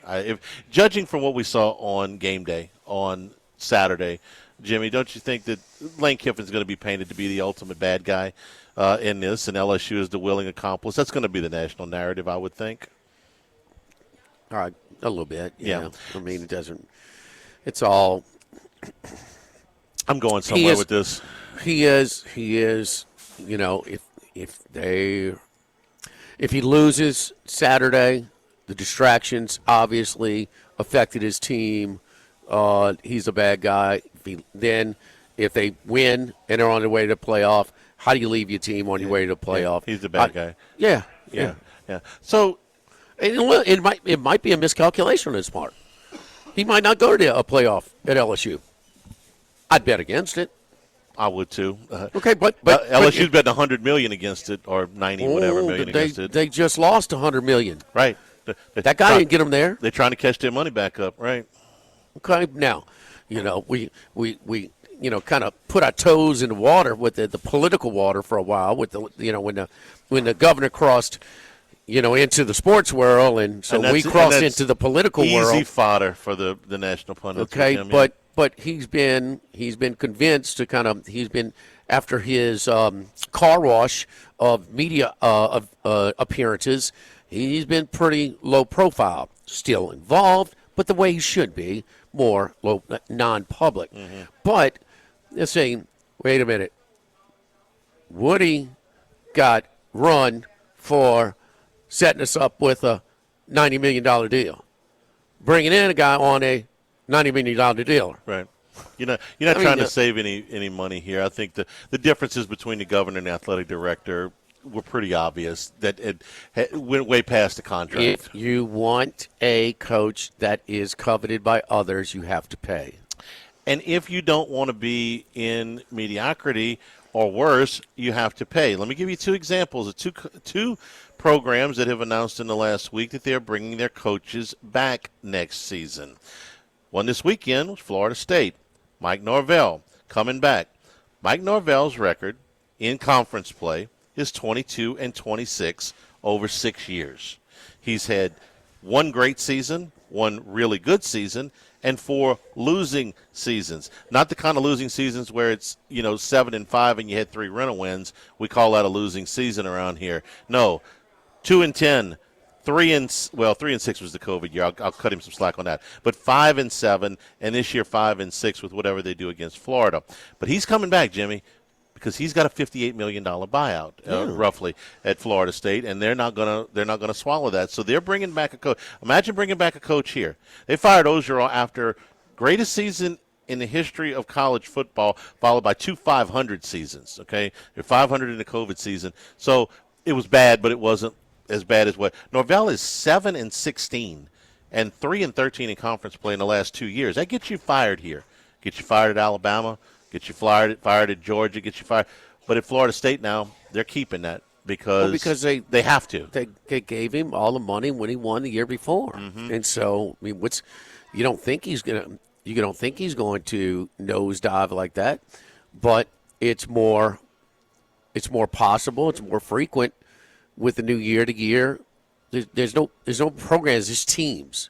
[SPEAKER 8] Judging from what we saw on game day on Saturday, Jimmy, don't you think that Lane Kiffin's going to be painted to be the ultimate bad guy in this, and LSU is the willing accomplice? That's going to be the national narrative, I would think.
[SPEAKER 9] All right, a little bit.
[SPEAKER 8] Yeah.
[SPEAKER 9] I mean, it doesn't – it's all –
[SPEAKER 8] I'm going somewhere with this.
[SPEAKER 9] He is, you know, if he loses Saturday, the distractions obviously affected his team. He's a bad guy. If they win and are on their way to playoff, how do you leave your team on your way to playoff?
[SPEAKER 8] He's a bad guy.
[SPEAKER 9] Yeah. So it might be a miscalculation on his part. He might not go to a playoff at LSU. I'd bet against it.
[SPEAKER 8] I would too.
[SPEAKER 9] Okay, but
[SPEAKER 8] LSU's betting $100 million against it, or $90 whatever million against it.
[SPEAKER 9] They just lost $100 million.
[SPEAKER 8] Right.
[SPEAKER 9] That guy didn't get them there.
[SPEAKER 8] They're trying to catch their money back up. Right.
[SPEAKER 9] Okay. Now, you know, we kind of put our toes in the water with the political water for a while with when the governor crossed, into the sports world, and so we crossed into the political world.
[SPEAKER 8] Easy fodder for the national pundits.
[SPEAKER 9] Okay, but he's been convinced to he's been after his car wash of media appearances. He's been pretty low profile, still involved, but the way he should be, more low, non-public. Mm-hmm. But they're saying, wait a minute, Woody got run for setting us up with a $90 million deal, bringing in a guy on a $90 million deal.
[SPEAKER 8] Right. You're not trying to save any money here. I think the differences between the governor and the athletic director were pretty obvious. That it went way past the contract.
[SPEAKER 9] If you want a coach that is coveted by others, you have to pay.
[SPEAKER 8] And if you don't want to be in mediocrity or worse, you have to pay. Let me give you two examples of two programs that have announced in the last week that they're bringing their coaches back next season. One this weekend was Florida State. Mike Norvell coming back. Mike Norvell's record in conference play is 22-26 over 6 years. He's had one great season, one really good season, and 4 losing seasons. Not the kind of losing seasons where it's 7-5 and you had 3 rental wins. We call that a losing season around here. No, 2-10. 3-6 was the COVID year. I'll cut him some slack on that. But 5-7, and this year 5-6 with whatever they do against Florida. But he's coming back, Jimmy. because he's got a $58 million buyout roughly at Florida State, and they're not gonna swallow that. So they're bringing back a coach. Imagine bringing back a coach here. They fired Ogeron after greatest season in the history of college football, followed by 2 500 seasons. Okay, they're 500 in the COVID season, so it was bad, but it wasn't as bad as what Norvell is 7-16 and 3-13 in conference play in the last 2 years. That gets you fired here. Get you fired at Alabama. Get you fired at Georgia. Get you fired. But at Florida State now, they're keeping that because they have to.
[SPEAKER 9] They gave him all the money when he won the year before, and so I mean, you don't think he's going to nosedive like that, but it's more possible. It's more frequent with the new year to year. There's no programs. There's teams,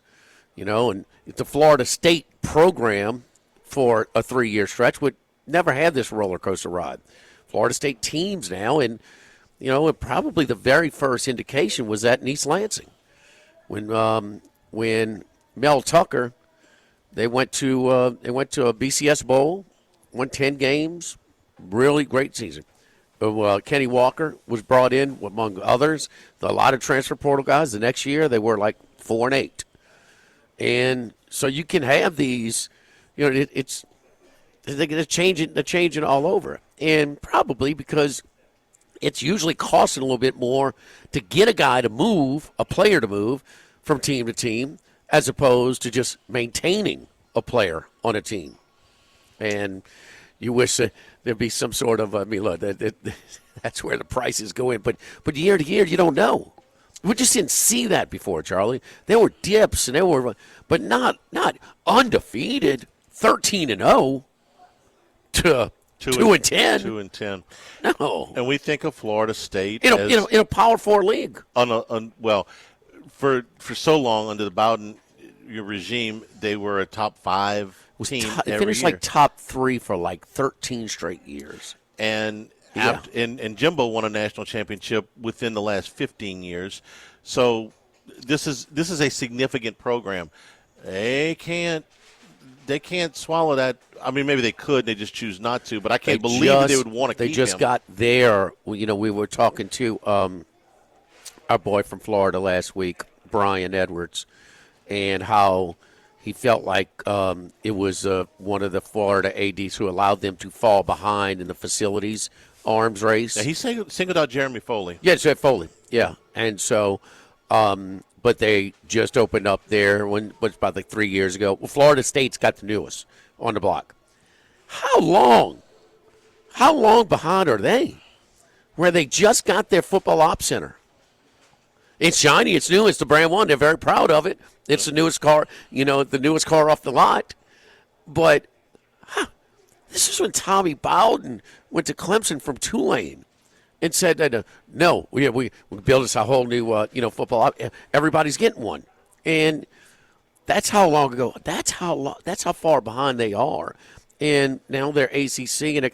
[SPEAKER 9] and the Florida State program for a 3-year stretch would never have this roller coaster ride. Florida State teams now, and probably the very first indication was that in East Lansing, when Mel Tucker, they went to a BCS Bowl, won 10 games, really great season. Kenny Walker was brought in among others. A lot of transfer portal guys. The next year they were like 4-8, and so you can have these. They're changing all over, and probably because it's usually costing a little bit more to get a guy to move, a player to move from team to team, as opposed to just maintaining a player on a team. And you wish there'd be some sort of, look, that's where the prices go in. But year to year, you don't know. We just didn't see that before, Charlie. There were dips, but not undefeated, 13-0 to 2-10.
[SPEAKER 8] 2-10.
[SPEAKER 9] No.
[SPEAKER 8] And we think of Florida State
[SPEAKER 9] in a Power 4 league.
[SPEAKER 8] For so long under the Bowden regime, they were a top 5 team every year.
[SPEAKER 9] Finished like top 3 for like 13 straight years.
[SPEAKER 8] And Jimbo won a national championship within the last 15 years. So this is a significant program. They can't swallow that. I mean, maybe they could. They just choose not to. But I can't believe that they would want to keep him.
[SPEAKER 9] They just got there. We were talking to our boy from Florida last week, Brian Edwards, and how he felt like it was one of the Florida ADs who allowed them to fall behind in the facilities arms race.
[SPEAKER 8] Yeah, he singled out Jeremy Foley.
[SPEAKER 9] Yeah, Jeff Foley. Yeah, and so, but they just opened up there about like 3 years ago. Well, Florida State's got the newest on the block. How long behind are they? Where they just got their football ops center. It's shiny. It's new. It's the brand one. They're very proud of it. It's the newest car. The newest car off the lot. But this is when Tommy Bowden went to Clemson from Tulane and said that no, we build us a whole new football. Everybody's getting one, and that's how long ago. That's how far behind they are. And now they're ACC, and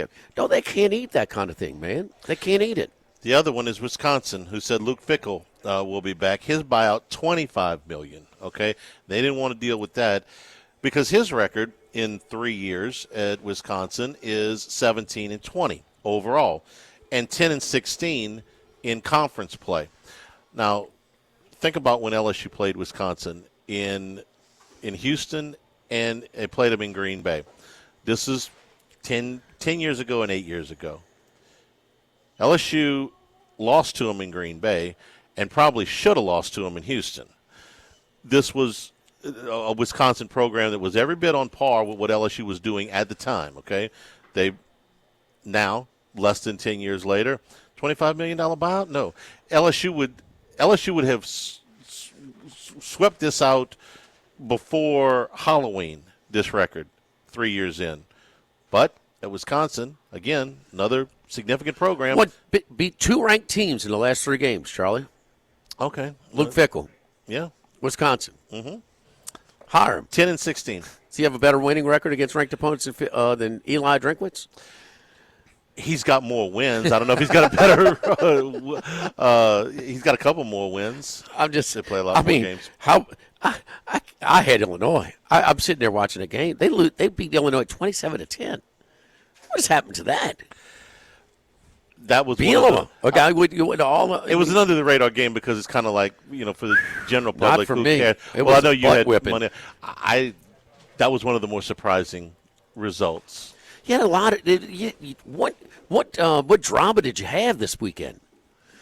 [SPEAKER 9] they can't eat that kind of thing, man. They can't eat it.
[SPEAKER 8] The other one is Wisconsin, who said Luke Fickell will be back. His buyout, $25 million. Okay, they didn't want to deal with that because his record in 3 years at Wisconsin is 17-20 overall, and 10-16 in conference play. Now, think about when LSU played Wisconsin in Houston, and they played them in Green Bay. This is 10 years ago and 8 years ago. LSU lost to them in Green Bay and probably should have lost to them in Houston. This was a Wisconsin program that was every bit on par with what LSU was doing at the time, okay? They now, less than 10 years later, $25 million buyout? No. LSU would have swept this out before Halloween, this record, 3 years in. But at Wisconsin, again, another significant program.
[SPEAKER 9] Beat 2 ranked teams in the last 3 games, Charlie.
[SPEAKER 8] Okay.
[SPEAKER 9] Luke Fickell.
[SPEAKER 8] Yeah.
[SPEAKER 9] Wisconsin.
[SPEAKER 8] Mm-hmm.
[SPEAKER 9] Hire him.
[SPEAKER 8] 10-16.
[SPEAKER 9] Does he have a better winning record against ranked opponents than Eli Drinkwitz?
[SPEAKER 8] He's got more wins. I don't know if he's got a better he's got a couple more wins.
[SPEAKER 9] I'm just
[SPEAKER 8] to play a lot more games.
[SPEAKER 9] I had Illinois. I'm sitting there watching a game. They beat Illinois 27-10. What has happened to that?
[SPEAKER 8] that was
[SPEAKER 9] Bielema, a guy with all.
[SPEAKER 8] It was an under the radar game because it's kind of like for the general public.
[SPEAKER 9] Not for
[SPEAKER 8] who
[SPEAKER 9] me.
[SPEAKER 8] cared.
[SPEAKER 9] It
[SPEAKER 8] well,
[SPEAKER 9] was
[SPEAKER 8] I know you had
[SPEAKER 9] whipping.
[SPEAKER 8] money. That was one of the more surprising results.
[SPEAKER 9] You had a lot of what drama did you have this weekend?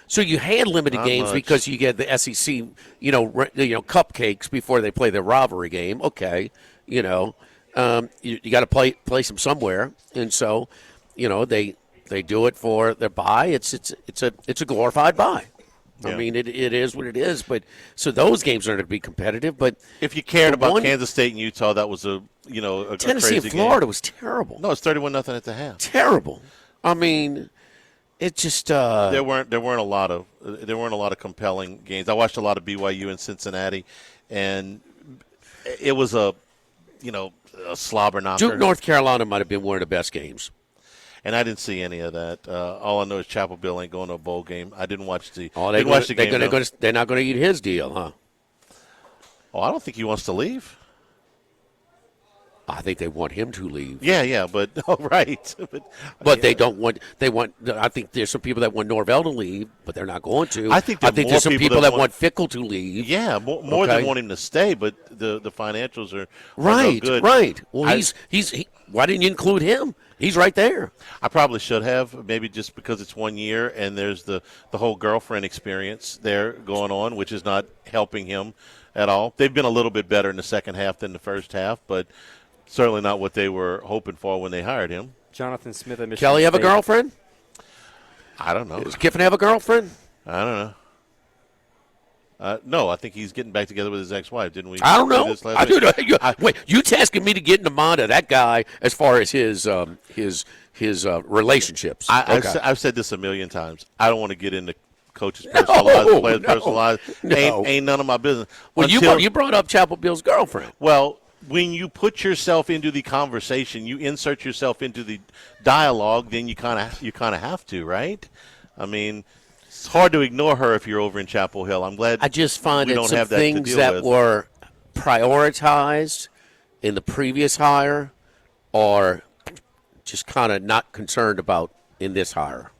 [SPEAKER 9] So you had limited
[SPEAKER 8] Not
[SPEAKER 9] games
[SPEAKER 8] much.
[SPEAKER 9] because you get the SEC, cupcakes before they play their rivalry game. Okay, you got to play some somewhere, and so they do it for their bye. It's a glorified bye.
[SPEAKER 8] Yeah.
[SPEAKER 9] I mean, it is what it is. But so those games are going to be competitive. But
[SPEAKER 8] if you cared about Kansas State and Utah, that was a
[SPEAKER 9] Tennessee
[SPEAKER 8] crazy
[SPEAKER 9] and Florida
[SPEAKER 8] game.
[SPEAKER 9] was terrible.
[SPEAKER 8] No, it's 31-0 at the half.
[SPEAKER 9] Terrible. I mean, it just
[SPEAKER 8] there weren't a lot of compelling games. I watched a lot of BYU and Cincinnati, and it was a slobber knocker.
[SPEAKER 9] Duke, North Carolina might have been one of the best games.
[SPEAKER 8] And I didn't see any of that. All I know is Chapel Bill ain't going to a bowl game. I didn't watch the.
[SPEAKER 9] They're not going to eat his deal, huh?
[SPEAKER 8] Oh, I don't think he wants to leave.
[SPEAKER 9] I think they want him to leave.
[SPEAKER 8] Yeah, but right.
[SPEAKER 9] But they don't want. They want. I think there's some people that want Norvell to leave, but they're not going to.
[SPEAKER 8] I think
[SPEAKER 9] there's some people that want Fickle to leave.
[SPEAKER 8] Yeah, more than want him to stay, but the financials are
[SPEAKER 9] right.
[SPEAKER 8] no good.
[SPEAKER 9] Right. Well, he's. Why didn't you include him? He's right there.
[SPEAKER 8] I probably should have, maybe just because it's 1 year and there's the whole girlfriend experience there going on, which is not helping him at all. They've been a little bit better in the second half than the first half, but certainly not what they were hoping for when they hired him.
[SPEAKER 10] Jonathan Smith at Michigan
[SPEAKER 9] Kelly have
[SPEAKER 10] State.
[SPEAKER 9] a girlfriend?
[SPEAKER 8] I don't know.
[SPEAKER 9] Does Kiffin have a girlfriend?
[SPEAKER 8] I don't know. No, I think he's getting back together with his ex-wife, didn't we?
[SPEAKER 9] I don't know. I do know. Wait, you tasking me to get in the mind of that guy as far as his relationships?
[SPEAKER 8] I've said this a million times. I don't want to get into coaches' personal lives, players' personal lives. Ain't none of my business.
[SPEAKER 9] Well, you brought up Chapel Bill's girlfriend.
[SPEAKER 8] Well, when you put yourself into the conversation, you insert yourself into the dialogue, then you kind of have to, right? I mean, it's hard to ignore her if you're over in Chapel Hill. I'm glad.
[SPEAKER 9] I just find
[SPEAKER 8] we
[SPEAKER 9] that
[SPEAKER 8] don't
[SPEAKER 9] some
[SPEAKER 8] have that
[SPEAKER 9] things
[SPEAKER 8] to deal
[SPEAKER 9] that
[SPEAKER 8] with.
[SPEAKER 9] were prioritized in the previous hire are just kind of not concerned about in this hire.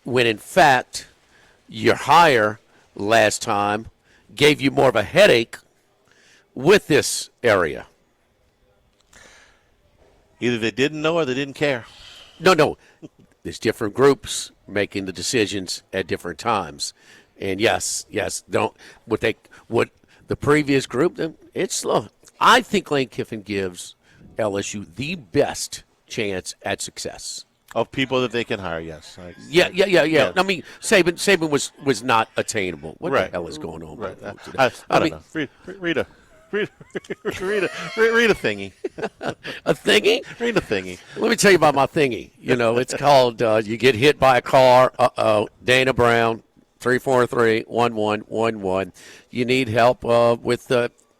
[SPEAKER 9] When in fact, your hire last time gave you more of a headache with this area.
[SPEAKER 8] Either they didn't know or they didn't care.
[SPEAKER 9] No. There's different groups making the decisions at different times. And yes, what the previous group, it's slow. I think Lane Kiffin gives LSU the best chance at success.
[SPEAKER 8] Of people that they can hire, yes.
[SPEAKER 9] Yeah. I mean, Saban was not attainable. What the hell is going on
[SPEAKER 8] right.
[SPEAKER 9] right now?
[SPEAKER 8] I don't know. Read a thingy.
[SPEAKER 9] A thingy?
[SPEAKER 8] Read a thingy.
[SPEAKER 9] Let me tell you about my thingy. It's called you get hit by a car. Dana Brown, 343-1111. You need help with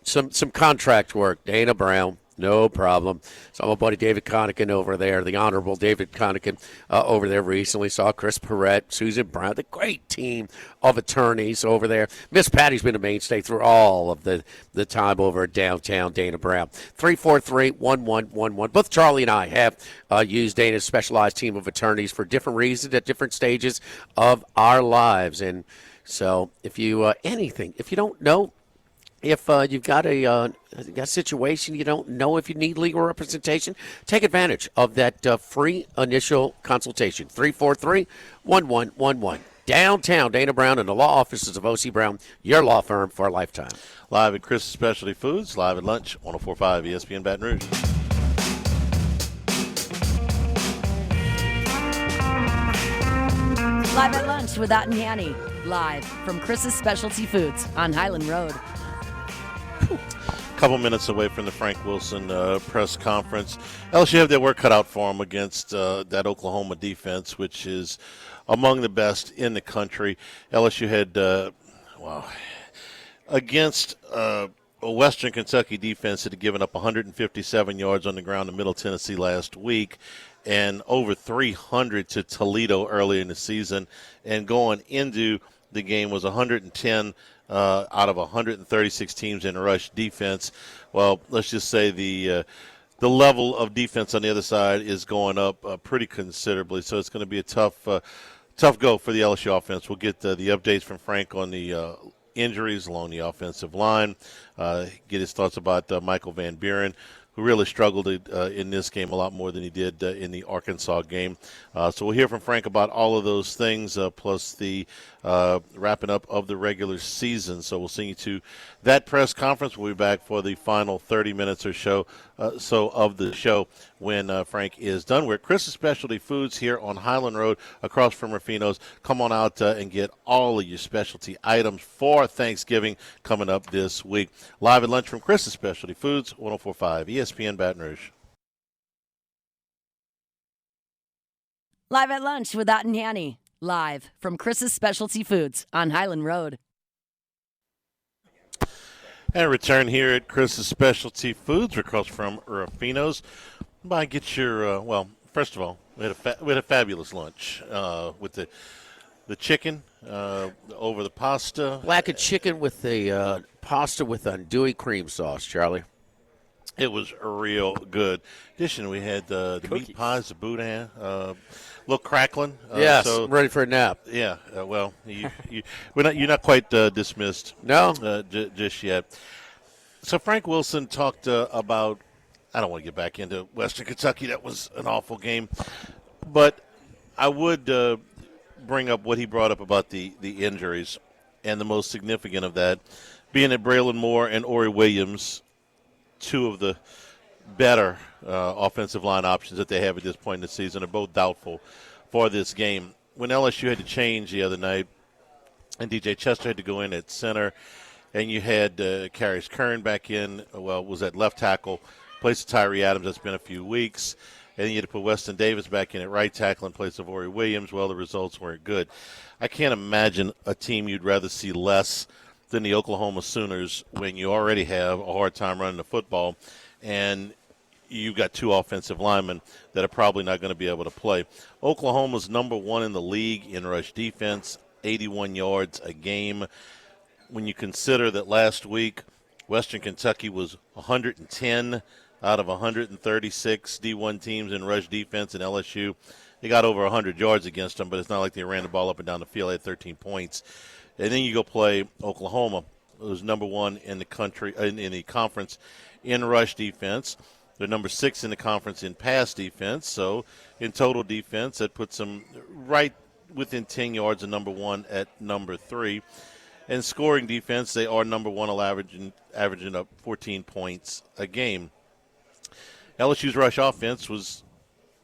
[SPEAKER 9] some contract work. Dana Brown. No problem. Saw my buddy David Connican over there, the Honorable David Connican over there recently. Saw Chris Perrette, Susan Brown, the great team of attorneys over there. Miss Patty's been a mainstay through all of the time over at downtown Dana Brown. 343-1111. Both Charlie and I have used Dana's specialized team of attorneys for different reasons at different stages of our lives. And so if you if you don't know, if you've got a situation you don't know if you need legal representation, take advantage of that free initial consultation. 343-1111. Downtown Dana Brown and the law offices of O.C. Brown, your law firm for a lifetime.
[SPEAKER 8] Live at Chris' Specialty Foods, live at lunch, 104.5 ESPN Baton Rouge.
[SPEAKER 1] Live at lunch with Ott and Hanny. Live from Chris's Specialty Foods on Highland Road.
[SPEAKER 8] Couple minutes away from the Frank Wilson press conference. LSU have their work cut out for them against that Oklahoma defense, which is among the best in the country. LSU had, against a Western Kentucky defense that had given up 157 yards on the ground in Middle Tennessee last week and over 300 to Toledo earlier in the season. And going into the game was 110 out of 136 teams in rush defense. Well, let's just say the the level of defense on the other side is going up pretty considerably. So it's going to be a tough go for the LSU offense. We'll get the updates from Frank on the injuries along the offensive line, get his thoughts about Michael Van Buren, who really struggled in this game a lot more than he did in the Arkansas game. So we'll hear from Frank about all of those things, plus the wrapping up of the regular season. So we'll send you to that press conference. We'll be back for the final 30 minutes or so of the show when Frank is done. We're at Chris's Specialty Foods here on Highland Road across from Rufino's. Come on out and get all of your specialty items for Thanksgiving coming up this week. Live at lunch from Chris's Specialty Foods, 104.5 ESPN Baton Rouge.
[SPEAKER 1] Live at lunch with Ott and Hanny. Live from Chris's Specialty Foods on Highland Road.
[SPEAKER 8] And return here at Chris's Specialty Foods. We're across from Rufino's. Get your, first of all, we had a fabulous lunch with the chicken over the pasta.
[SPEAKER 9] Black and chicken with the pasta with andouille cream sauce, Charlie.
[SPEAKER 8] It was real good. In addition, we had the meat pies, the boudin, little crackling.
[SPEAKER 9] Yes,
[SPEAKER 8] so,
[SPEAKER 9] I'm ready for a nap.
[SPEAKER 8] Yeah, you're not quite dismissed.
[SPEAKER 9] No,
[SPEAKER 8] just yet. So Frank Wilson talked about. I don't want to get back into Western Kentucky. That was an awful game, but I would bring up what he brought up about the injuries, and the most significant of that being that Braylon Moore and Ori Williams, two of the better offensive line options that they have at this point in the season, are both doubtful for this game. When LSU had to change the other night and DJ Chester had to go in at center, and you had Karius Kern back in, was at left tackle, place of Tyree Adams. That's been a few weeks. And then you had to put Weston Davis back in at right tackle in place of Ori Williams. Well, the results weren't good. I can't imagine a team you'd rather see less than the Oklahoma Sooners when you already have a hard time running the football and you've got two offensive linemen that are probably not going to be able to play. Oklahoma's number one in the league in rush defense, 81 yards a game. When you consider that last week Western Kentucky was 110 out of 136 D1 teams in rush defense, and LSU, they got over 100 yards against them, but it's not like they ran the ball up and down the field. They had 13 points. And then you go play Oklahoma, who's number one in the country in the conference in rush defense. They're number 6 in the conference in pass defense. So in total defense, that puts them right within 10 yards of number one at number 3. And scoring defense, they are number one, averaging up 14 points a game. LSU's rush offense was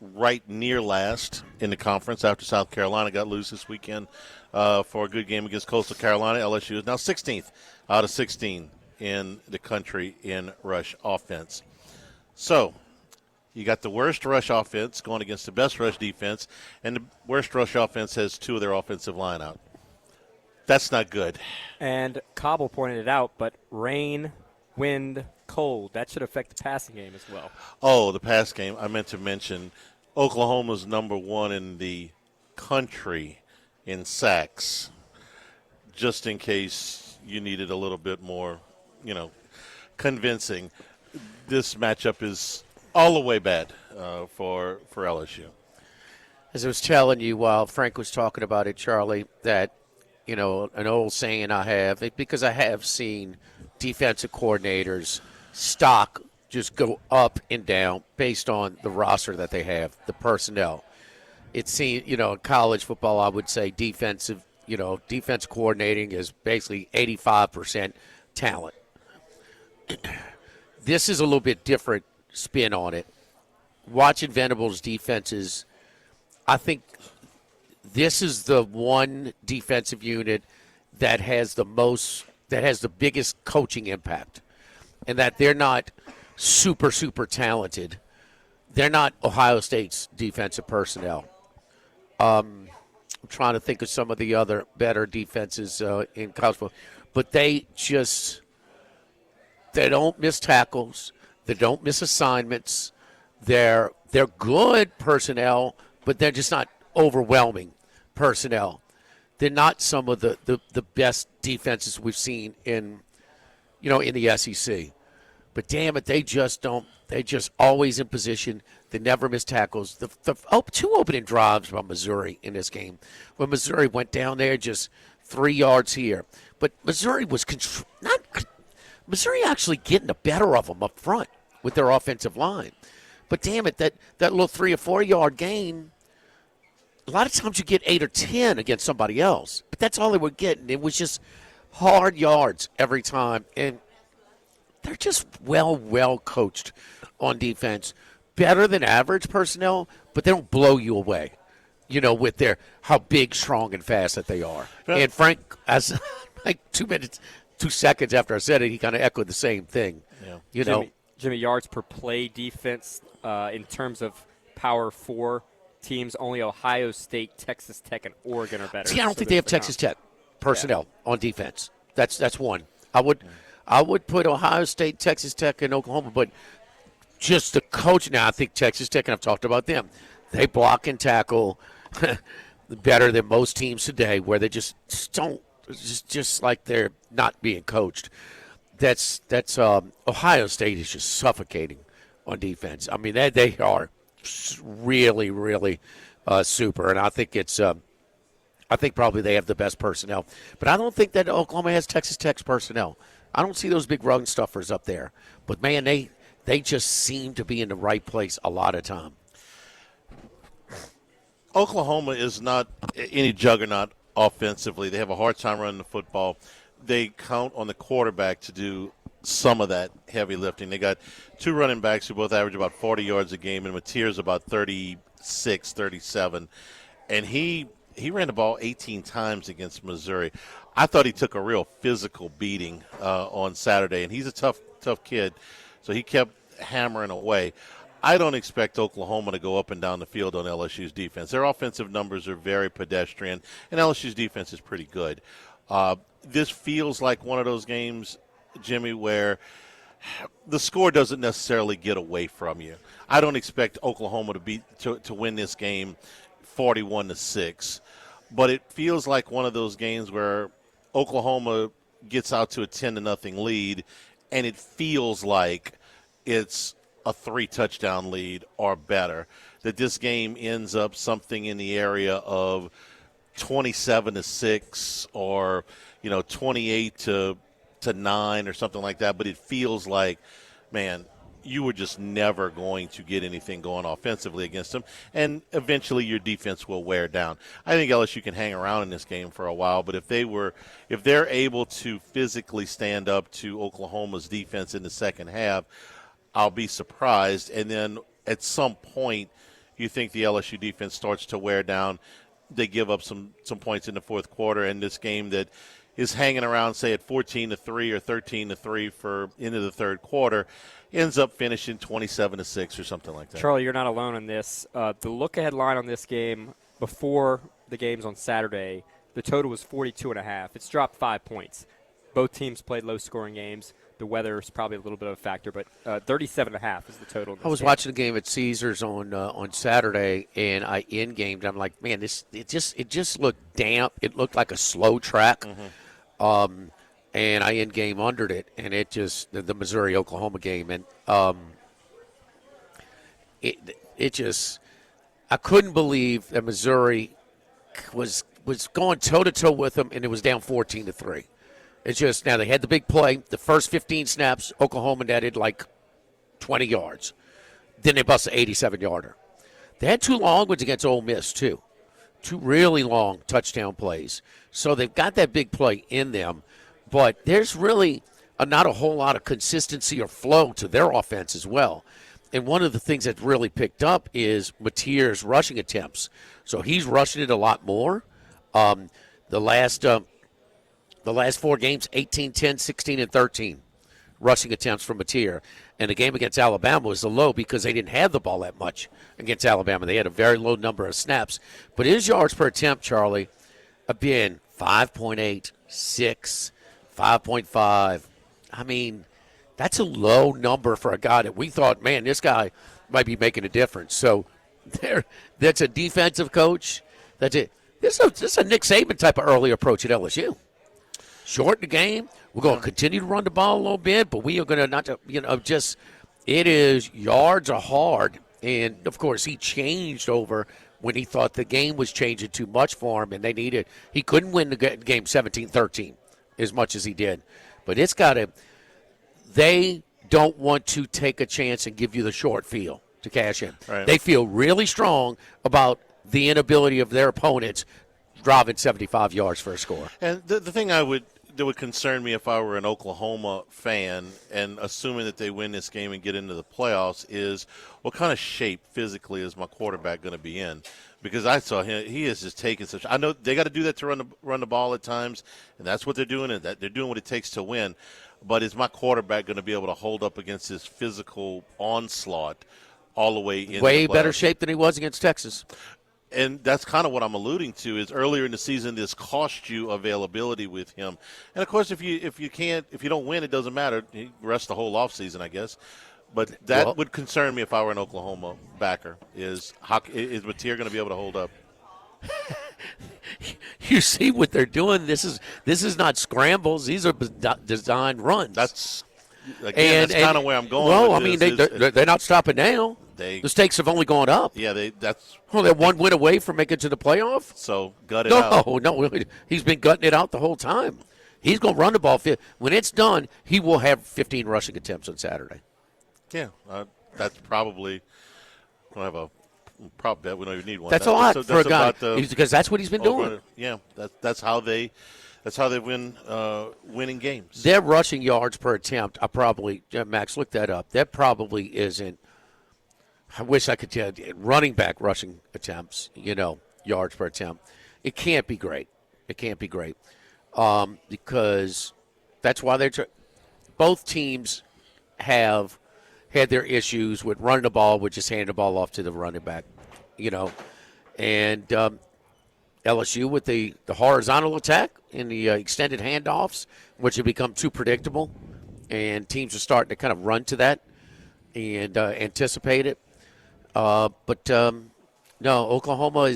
[SPEAKER 8] right near last in the conference after South Carolina got loose this weekend for a good game against Coastal Carolina. LSU is now 16th out of 16 in the country in rush offense. So you got the worst rush offense going against the best rush defense, and the worst rush offense has two of their offensive line out. That's not good.
[SPEAKER 10] And Cobble pointed it out, but rain, wind, cold, that should affect the passing game as well.
[SPEAKER 8] Oh, the pass game. I meant to mention Oklahoma's number one in the country in sacks, just in case you needed a little bit more, convincing. This matchup is all the way bad for LSU.
[SPEAKER 9] As I was telling you while Frank was talking about it, Charlie, that an old saying I have, because I have seen defensive coordinators stock just go up and down based on the roster that they have, the personnel. It seems, in college football, I would say defense coordinating is basically 85% talent. This is a little bit different spin on it. Watching Venables' defenses, I think this is the one defensive unit that has the biggest coaching impact, and that they're not super, super talented. They're not Ohio State's defensive personnel. I'm trying to think of some of the other better defenses in college football, but they don't miss tackles. They don't miss assignments. They're good personnel, but they're just not overwhelming personnel. They're not some of the best defenses we've seen in the SEC. But damn it, they They're just always in position. They never miss tackles. The two opening drives by Missouri in this game, when Missouri went down there just 3 yards here. But Missouri was Missouri actually getting the better of them up front with their offensive line. But damn it, that little 3 or 4 yard gain, a lot of times you get 8 or 10 against somebody else. But that's all they were getting. It was just hard yards every time. And they're just well coached on defense. Better than average personnel, but they don't blow you away, with their how big, strong, and fast that they are. And Frank, as like 2 seconds after I said it, he kind of echoed the same thing. Yeah.
[SPEAKER 10] Jimmy, yards per play defense in terms of Power 4 teams, only Ohio State, Texas Tech, and Oregon are better.
[SPEAKER 9] See, I don't think they have Texas Tech personnel on defense. That's one. I would put Ohio State, Texas Tech, and Oklahoma, but just the coach now, I think Texas Tech, and I've talked about them, they block and tackle better than most teams today, where they just don't, just like they're not being coached. That's Ohio State is just suffocating on defense. I mean, they are really, really super, and I think I think probably they have the best personnel. But I don't think that Oklahoma has Texas Tech's personnel. I don't see those big run stuffers up there. But, man, they just seem to be in the right place a lot of time.
[SPEAKER 8] Oklahoma is not any juggernaut offensively. They have a hard time running the football. They count on the quarterback to do some of that heavy lifting. They got 2 running backs who both average about 40 yards a game, and Mateer's about 36, 37. And he ran the ball 18 times against Missouri. I thought he took a real physical beating on Saturday, and he's a tough kid, so he kept hammering away. I don't expect Oklahoma to go up and down the field on LSU's defense. Their offensive numbers are very pedestrian, and LSU's defense is pretty good. This feels like one of those games, Jimmy, where the score doesn't necessarily get away from you. I don't expect Oklahoma to win this game 41-6, but it feels like one of those games where Oklahoma gets out to a 10-0 lead, and it feels like it's a 3-touchdown lead or better, that this game ends up something in the area of 27-6 or 28-9 or something like that. But it feels like, man, you were just never going to get anything going offensively against them, and eventually your defense will wear down. I think LSU can hang around in this game for a while, but if they're able to physically stand up to Oklahoma's defense in the second half, I'll be surprised. And then at some point, you think the LSU defense starts to wear down. They give up some points in the fourth quarter, and this game that is hanging around, say, at 14-3 or 13-3 for into the third quarter, ends up finishing 27-6 or something like that.
[SPEAKER 10] Charlie, you're not alone in this. The look-ahead line on this game before the games on Saturday, the total was 42.5. It's dropped 5 points. Both teams played low-scoring games. The weather is probably a little bit of a factor, but 37.5 is the total.
[SPEAKER 9] I was watching the game at Caesars on Saturday, and I in-gamed. I'm like, man, it just looked damp. It looked like a slow track, and I in-game undered it, and it just the Missouri-Oklahoma game, and it just I couldn't believe that Missouri was going toe-to-toe with them, and it was down 14-3. It's just, now they had the big play. The first 15 snaps, Oklahoma netted like 20 yards. Then they busted an 87-yarder. They had 2 long ones against Ole Miss, too. 2 really long touchdown plays. So they've got that big play in them. But there's really not a whole lot of consistency or flow to their offense as well. And one of the things that really picked up is Mateer's rushing attempts. So he's rushing it a lot more. The last 4 games, 18, 10, 16, and 13 rushing attempts from Mateer. And the game against Alabama was a low because they didn't have the ball that much against Alabama. They had a very low number of snaps. But his yards per attempt, Charlie, have been 5.8, 6, 5.5. I mean, that's a low number for a guy that we thought, man, this guy might be making a difference. So that's a defensive coach. That's it. This is a Nick Saban type of early approach at LSU. Shorten the game. We're going to continue to run the ball a little bit, but we are going to just It is yards are hard, and of course he changed over when he thought the game was changing too much for him, and he couldn't win the game 17-13 as much as he did. But it's got to. They don't want to take a chance and give you the short field to cash in.
[SPEAKER 8] Right.
[SPEAKER 9] They feel really strong about the inability of their opponents driving 75 yards for a score.
[SPEAKER 8] And the thing that would concern me if I were an Oklahoma fan and assuming that they win this game and get into the playoffs is what kind of shape physically is my quarterback going to be in? Because I saw him, he is just taking such. I know they got to do that to run the ball at times, and that's what they're doing, and that they're doing what it takes to win. But is my quarterback going to be able to hold up against this physical onslaught all the way in?
[SPEAKER 9] Way better shape than he was against Texas.
[SPEAKER 8] And that's kind of what I'm alluding to is earlier in the season, this cost you availability with him. And, of course, if you don't win, it doesn't matter. He rests the whole offseason, I guess. But that would concern me if I were an Oklahoma backer is Mateer going to be able to hold up?
[SPEAKER 9] You see what they're doing? This is not scrambles. These are designed runs.
[SPEAKER 8] That's kind of where I'm going.
[SPEAKER 9] Well, I mean, they're not stopping now. The stakes have only gone up.
[SPEAKER 8] Yeah,
[SPEAKER 9] they're one win away from making it to the playoff.
[SPEAKER 8] So gut it out.
[SPEAKER 9] No, he's been gutting it out the whole time. He's going to run the ball. When it's done, he will have 15 rushing attempts on Saturday.
[SPEAKER 8] Yeah, that's probably. I don't have a prop bet. We don't even need one.
[SPEAKER 9] That's a lot for a guy because that's what he's been doing.
[SPEAKER 8] Yeah, that's how they win winning games.
[SPEAKER 9] Their rushing yards per attempt. Max, look that up. That probably isn't. I wish I could tell you, running back rushing attempts, yards per attempt. It can't be great. Because that's why both teams have had their issues with running the ball, with just handing the ball off to the running back, And LSU with the horizontal attack and the extended handoffs, which have become too predictable, and teams are starting to kind of run to that and anticipate it. But no, Oklahoma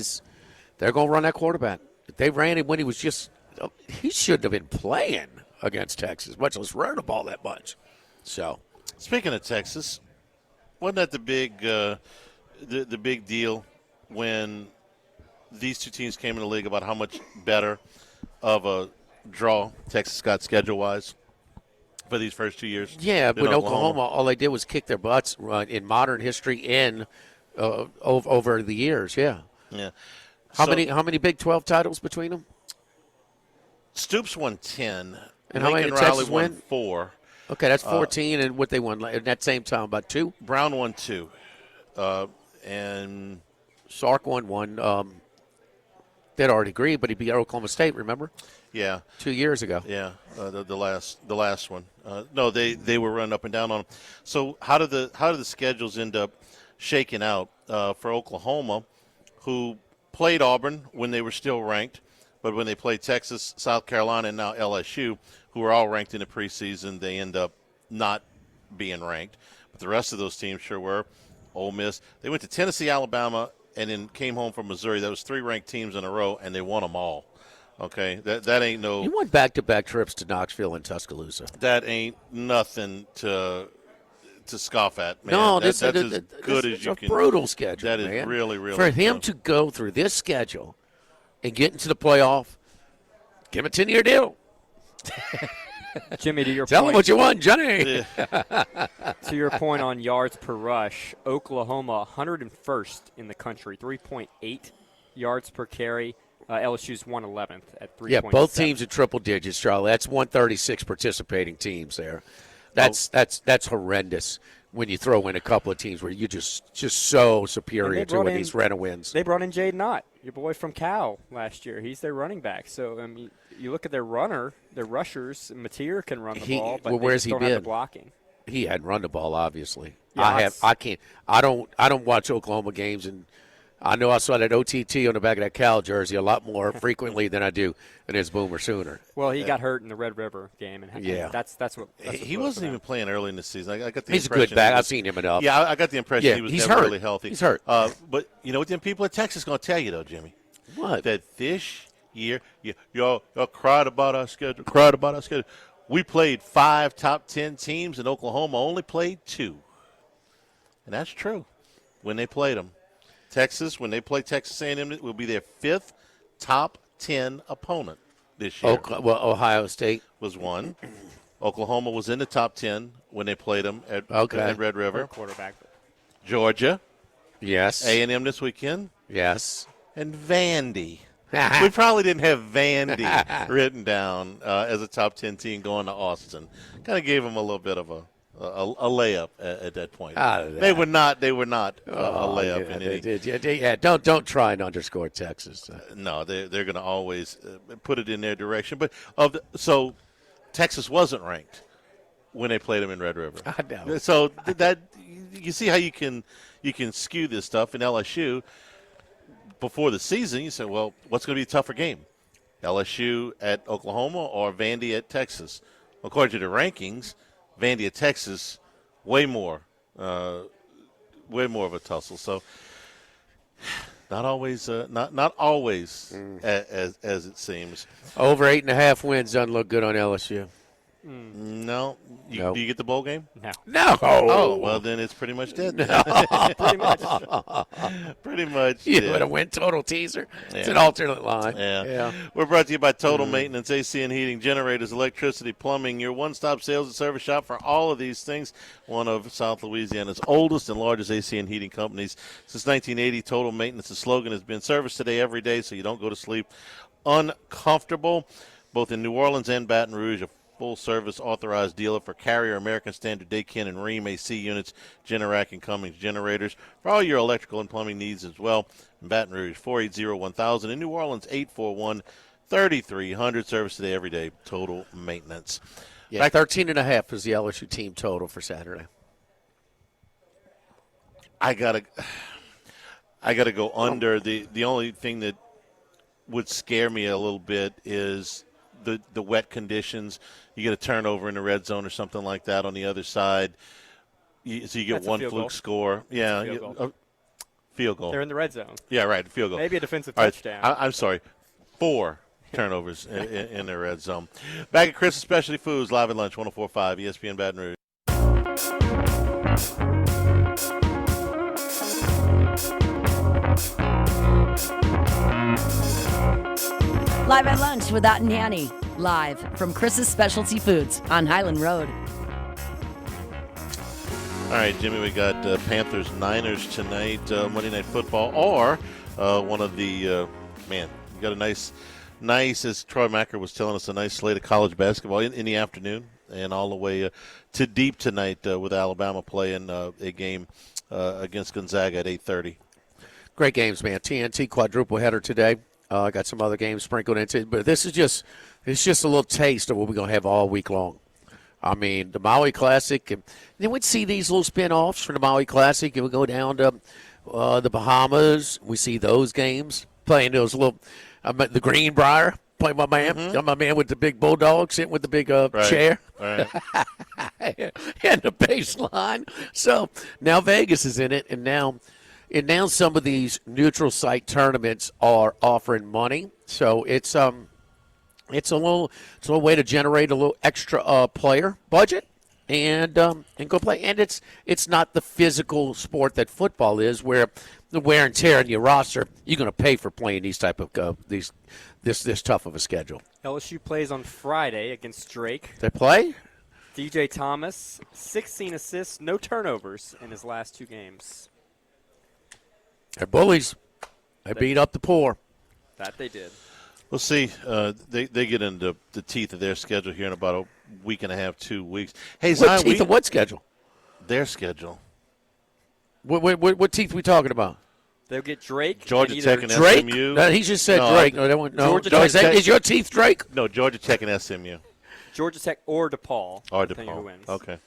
[SPEAKER 9] they're going to run that quarterback. They ran him when he shouldn't have been playing against Texas, much less running the ball that much. So,
[SPEAKER 8] speaking of Texas, wasn't that the big deal when these two teams came in the league about how much better of a draw Texas got schedule-wise for these first 2 years?
[SPEAKER 9] Yeah, but Oklahoma, all they did was kick their butts in modern history over the years. Yeah.
[SPEAKER 8] Yeah.
[SPEAKER 9] How many Big 12 titles between them?
[SPEAKER 8] Stoops won 10.
[SPEAKER 9] And how many did
[SPEAKER 8] Riley
[SPEAKER 9] Texas
[SPEAKER 8] won
[SPEAKER 9] win?
[SPEAKER 8] 4.
[SPEAKER 9] Okay, that's 14, and what they won at that same time, about 2?
[SPEAKER 8] Brown won 2. And
[SPEAKER 9] Sark won 1. They'd already agreed, but he beat Oklahoma State, remember?
[SPEAKER 8] Yeah.
[SPEAKER 9] 2 years ago.
[SPEAKER 8] Yeah, the last one. No, they were running up and down on them. So how did the schedules end up shaking out for Oklahoma, who played Auburn when they were still ranked, but when they played Texas, South Carolina, and now LSU, who were all ranked in the preseason, they end up not being ranked. But the rest of those teams sure were. Ole Miss. They went to Tennessee, Alabama, and then came home from Missouri. That was 3 ranked teams in a row, and they won them all. Okay, that ain't no.
[SPEAKER 9] You won back-to-back trips to Knoxville and Tuscaloosa.
[SPEAKER 8] That ain't nothing to scoff at, man.
[SPEAKER 9] No,
[SPEAKER 8] that's as good as you can.
[SPEAKER 9] It's a brutal schedule.
[SPEAKER 8] That is
[SPEAKER 9] man.
[SPEAKER 8] really, really
[SPEAKER 9] for him
[SPEAKER 8] tough.
[SPEAKER 9] to go through this schedule and get into the playoff. Give him a 10-year deal.
[SPEAKER 10] Jimmy, to your
[SPEAKER 9] Tell
[SPEAKER 10] point.
[SPEAKER 9] him what you want, Johnny.
[SPEAKER 10] To your point on yards per rush, Oklahoma 101st in the country, 3.8 yards per carry. LSU's 111th at 3.7.
[SPEAKER 9] Yeah, both teams in triple digits, Charlie. That's 136 participating teams there. That's horrendous when you throw in a couple of teams where you're just so superior to when these Renner wins.
[SPEAKER 10] They brought in Jaden Ott, your boy from Cal last year. He's their running back. So, I mean, you look at their rushers. Mateer can run the ball, but
[SPEAKER 9] where's he
[SPEAKER 10] don't
[SPEAKER 9] been?
[SPEAKER 10] have the blocking.
[SPEAKER 9] He hadn't run the ball, obviously.
[SPEAKER 10] Yeah,
[SPEAKER 9] I don't watch Oklahoma games, and I know I saw that OTT on the back of that Cal jersey a lot more frequently than I do in his Boomer Sooner.
[SPEAKER 10] Well, he got hurt in the Red River game, and that's what
[SPEAKER 8] he wasn't even playing early in the season. I got the
[SPEAKER 9] he's a
[SPEAKER 8] impression
[SPEAKER 9] good back. I've seen him enough.
[SPEAKER 8] Yeah, I got the impression he was
[SPEAKER 9] he's
[SPEAKER 8] never
[SPEAKER 9] hurt.
[SPEAKER 8] really healthy.
[SPEAKER 9] He's hurt.
[SPEAKER 8] But you know what? Them people at Texas going to tell you though, Jimmy.
[SPEAKER 9] What?
[SPEAKER 8] That this year, y'all cried about our schedule. We played 5 top 10 teams, and Oklahoma only played 2. And that's true when they played them. Texas, when they play Texas A&M, it will be their 5th top 10 opponent this year.
[SPEAKER 9] Ohio State
[SPEAKER 8] was 1. Oklahoma was in the top 10 when they played them at Red River.
[SPEAKER 10] Quarterback.
[SPEAKER 8] Georgia.
[SPEAKER 9] Yes.
[SPEAKER 8] A&M this weekend.
[SPEAKER 9] Yes.
[SPEAKER 8] And Vandy. We probably didn't have Vandy written down as a top 10 team going to Austin. Kind of gave them a little bit of a layup at that point. They were not a layup in any.
[SPEAKER 9] Don't try and underscore Texas.
[SPEAKER 8] No, they're going to always put it in their direction. But so Texas wasn't ranked when they played them in Red River.
[SPEAKER 9] I know.
[SPEAKER 8] So that you see how you can skew this stuff in LSU. Before the season, you say, well, what's going to be a tougher game? LSU at Oklahoma or Vandy at Texas? According to the rankings, Vandy at Texas, way more of a tussle. So not always as it seems.
[SPEAKER 9] Over 8.5 wins doesn't look good on LSU.
[SPEAKER 8] No. Do you get the bowl game?
[SPEAKER 9] No.
[SPEAKER 8] Oh, well, then it's pretty much dead. Pretty much. Pretty much.
[SPEAKER 9] You want a win total teaser? Yeah. It's an alternate line.
[SPEAKER 8] Yeah. We're brought to you by Total Maintenance, AC and Heating, Generators, Electricity, Plumbing, your one-stop sales and service shop for all of these things. One of South Louisiana's oldest and largest AC and heating companies. Since 1980, Total Maintenance's slogan has been service today, every day, so you don't go to sleep uncomfortable. Both in New Orleans and Baton Rouge, a full-service authorized dealer for Carrier, American Standard, Daikin, and Rheem AC units, Generac, and Cummins generators for all your electrical and plumbing needs as well. In Baton Rouge, 480-1000. In New Orleans, 841-3300. Service today, every day. Total Maintenance.
[SPEAKER 9] Yeah, 13.5 is the LSU team total for Saturday.
[SPEAKER 8] I gotta go under. The only thing that would scare me a little bit is the wet conditions. You get a turnover in the red zone or something like that on the other side. So you get one fluke score. Yeah, field goal.
[SPEAKER 10] They're in the red zone.
[SPEAKER 8] Yeah, right, field goal.
[SPEAKER 10] Maybe a defensive touchdown.
[SPEAKER 8] I'm sorry, 4 turnovers in the red zone. Back at Chris's Specialty Foods, live at lunch, 104.5 ESPN Baton Rouge.
[SPEAKER 1] Live at lunch with Ott and Hanny. Live from Chris's Specialty Foods on Highland Road.
[SPEAKER 8] All right, Jimmy, we got Panthers-Niners tonight, Monday Night Football, or one of the, we got a nice, as Troy Macker was telling us, a nice slate of college basketball in the afternoon and all the way to deep tonight with Alabama playing a game against Gonzaga at 8:30.
[SPEAKER 9] Great games, man. TNT quadruple header today. I got some other games sprinkled into it, but it's just a little taste of what we're going to have all week long. I mean, the Maui Classic, and then we'd see these little spin-offs from the Maui Classic, and we go down to the Bahamas. We see those games, playing those little the Greenbrier, playing my man. Got my man with the big bulldog sitting with the big chair.
[SPEAKER 8] Right.
[SPEAKER 9] And the baseline. So now Vegas is in it, and now some of these neutral site tournaments are offering money. So it's a little way to generate a little extra player budget and go play. And it's not the physical sport that football is, where the wear and tear in your roster, you're going to pay for playing these type of this tough of a schedule.
[SPEAKER 10] LSU plays on Friday against Drake.
[SPEAKER 9] They play?
[SPEAKER 10] DJ Thomas, 16 assists, no turnovers in his last 2 games.
[SPEAKER 9] They're bullies. They beat up the poor.
[SPEAKER 10] That they did.
[SPEAKER 8] We'll see. They get into the teeth of their schedule here in about a week and a half, 2 weeks. Hey, Zion,
[SPEAKER 9] teeth of what schedule?
[SPEAKER 8] Their schedule.
[SPEAKER 9] What teeth we talking about?
[SPEAKER 10] They'll get Drake.
[SPEAKER 8] Georgia Tech and
[SPEAKER 9] Drake?
[SPEAKER 8] SMU.
[SPEAKER 9] No, he just said Drake. No,
[SPEAKER 10] Georgia Tech.
[SPEAKER 9] Is your teeth Drake?
[SPEAKER 8] No, Georgia Tech and SMU.
[SPEAKER 10] Georgia Tech or DePaul.
[SPEAKER 8] Or
[SPEAKER 10] depending
[SPEAKER 8] DePaul.
[SPEAKER 10] Who wins.
[SPEAKER 8] Okay.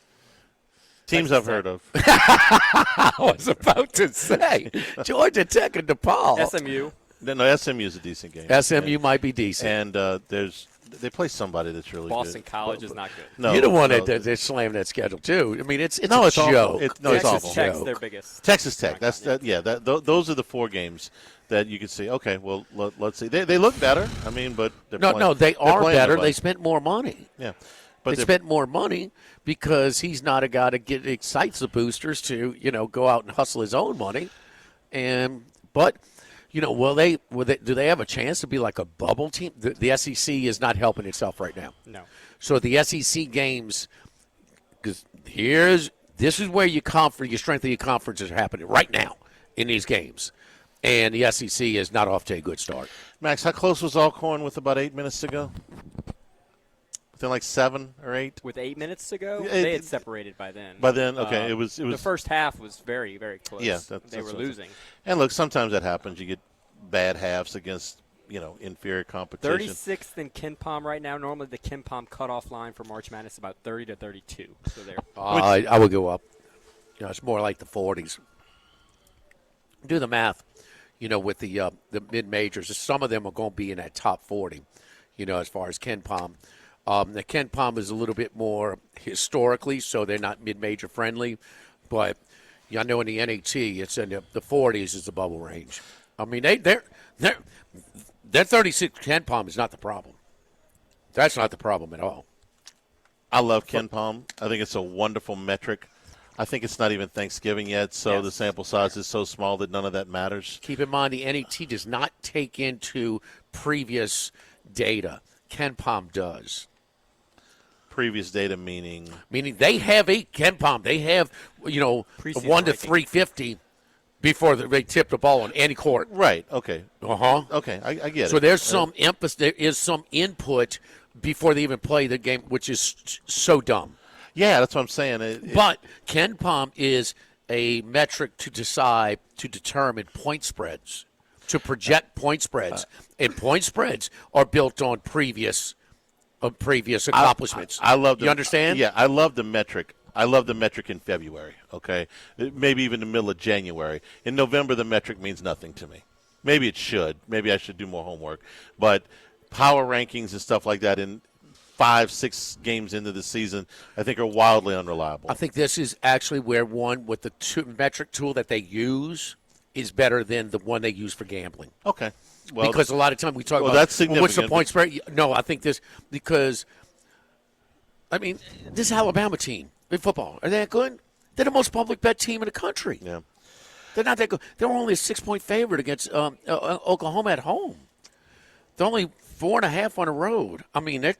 [SPEAKER 8] Teams I've heard of.
[SPEAKER 9] I was about to say Georgia Tech and DePaul.
[SPEAKER 10] SMU.
[SPEAKER 8] No, SMU is a decent game.
[SPEAKER 9] SMU might be decent.
[SPEAKER 8] And they play somebody that's really
[SPEAKER 10] Boston
[SPEAKER 8] good.
[SPEAKER 10] College is not good.
[SPEAKER 8] No,
[SPEAKER 9] you're the one that slammed that schedule too. I mean, it's a
[SPEAKER 8] joke.
[SPEAKER 9] Awful.
[SPEAKER 8] It's
[SPEAKER 10] Texas
[SPEAKER 8] awful.
[SPEAKER 10] Tech's their biggest.
[SPEAKER 8] Texas Tech. Those are the 4 games that you could see. Okay, well let's see. They look better. I mean, but
[SPEAKER 9] they are better. They spent more money.
[SPEAKER 8] Yeah.
[SPEAKER 9] They spent more money because he's not a guy that excites the boosters to, go out and hustle his own money. But will they do they have a chance to be like a bubble team? The SEC is not helping itself right now.
[SPEAKER 10] No.
[SPEAKER 9] So the SEC games, because this is where your strength of your conference is happening right now in these games. And the SEC is not off to a good start.
[SPEAKER 8] Max, how close was Alcorn with about 8 minutes to go? Within like 7 or 8?
[SPEAKER 10] With 8 minutes to go? They had separated by then.
[SPEAKER 8] By then, okay. It was
[SPEAKER 10] the first half was very, very close.
[SPEAKER 8] Yeah,
[SPEAKER 10] they were losing.
[SPEAKER 8] And look, sometimes that happens. You get bad halves against, inferior competition.
[SPEAKER 10] 36th in KenPom right now. Normally the KenPom cutoff line for March Madness is about 30 to 32. So they're
[SPEAKER 9] I would go up. It's more like the 40s. Do the math. With the mid-majors, some of them are going to be in that top 40, as far as KenPom. The KenPom is a little bit more historically, so they're not mid-major friendly. But I know in the NAT, it's in the 40s is the bubble range. I mean, they're 36 KenPom is not the problem. That's not the problem at all.
[SPEAKER 8] I love KenPom. I think it's a wonderful metric. I think it's not even Thanksgiving yet, so the sample size is so small that none of that matters.
[SPEAKER 9] Keep in mind, the NET does not take into previous data. KenPom does.
[SPEAKER 8] Previous data meaning?
[SPEAKER 9] Meaning they have a KenPom. They have, 1 to 350 before they tip the ball on any court.
[SPEAKER 8] Right, okay.
[SPEAKER 9] Uh-huh.
[SPEAKER 8] Okay, I get it.
[SPEAKER 9] So there's some emphasis, there is some input before they even play the game, which is so dumb.
[SPEAKER 8] Yeah, that's what I'm saying.
[SPEAKER 9] But KenPom is a metric to determine point spreads, to project point spreads, and point spreads are built on previous accomplishments.
[SPEAKER 8] I love.
[SPEAKER 9] You understand?
[SPEAKER 8] Yeah, I love the metric. I love the metric in February. Okay, maybe even the middle of January. In November, the metric means nothing to me. Maybe it should. Maybe I should do more homework. But power rankings and stuff like that in 5-6 games into the season, I think are wildly unreliable.
[SPEAKER 9] I think this is actually where one with the metric tool that they use is better than the one they use for gambling.
[SPEAKER 8] Okay. Well,
[SPEAKER 9] because a lot of time we talk about
[SPEAKER 8] that's significant.
[SPEAKER 9] What's the point spread? No, I think this because this Alabama team in football, are they that good? They're the most public bet team in the country.
[SPEAKER 8] Yeah.
[SPEAKER 9] They're not that good. They're only a 6-point favorite against Oklahoma at home. They're only 4.5 on the road. I mean, I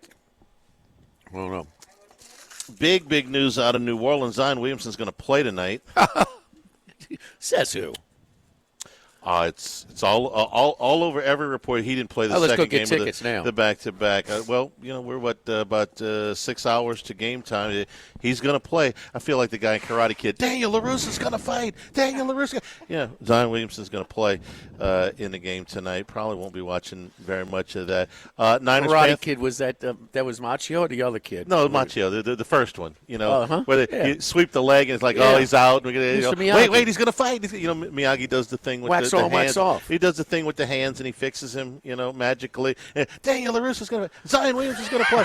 [SPEAKER 9] don't know.
[SPEAKER 8] Big news out of New Orleans. Zion Williamson's going to play tonight.
[SPEAKER 9] Says who?
[SPEAKER 8] It's all over every report. He didn't play the second game of the back-to-back. We're about 6 hours to game time. He's going to play. I feel like the guy in Karate Kid. Daniel LaRusso's going to fight. Daniel LaRusso. Yeah, Zion Williamson's going to play in the game tonight. Probably won't be watching very much of that.
[SPEAKER 9] Karate Kid, was that was Machio or the other kid?
[SPEAKER 8] No, Machio, the first one. Where you sweep the leg and it's like, he's out. Wait, he's going to fight. Miyagi does the thing with
[SPEAKER 9] wax off.
[SPEAKER 8] He does the thing with the hands and he fixes him, magically. Daniel LaRusso's going to – Zion Williams is going to play.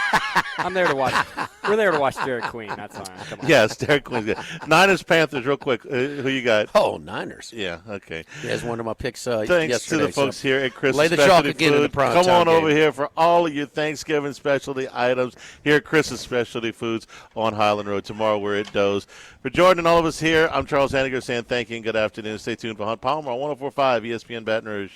[SPEAKER 10] I'm there to watch. We're there to watch Derek Queen. That's fine. Come on.
[SPEAKER 8] Yes, Derek Queen's good. Niners, Panthers, real quick. Who you got?
[SPEAKER 9] Oh, Niners.
[SPEAKER 8] Yeah, okay.
[SPEAKER 9] That's one of my picks
[SPEAKER 8] Thanks
[SPEAKER 9] yesterday.
[SPEAKER 8] to the folks here at Chris's
[SPEAKER 9] Lay the
[SPEAKER 8] Specialty
[SPEAKER 9] chalk again
[SPEAKER 8] Food.
[SPEAKER 9] in the prime
[SPEAKER 8] Come on
[SPEAKER 9] game.
[SPEAKER 8] over here for all of your Thanksgiving specialty items here at Chris's Specialty Foods on Highland Road. Tomorrow we're at Doe's. For Jordan and all of us here, I'm Charles Hanniger saying thank you and good afternoon. Stay tuned for Hunt Palmer on 104.5 ESPN Baton Rouge.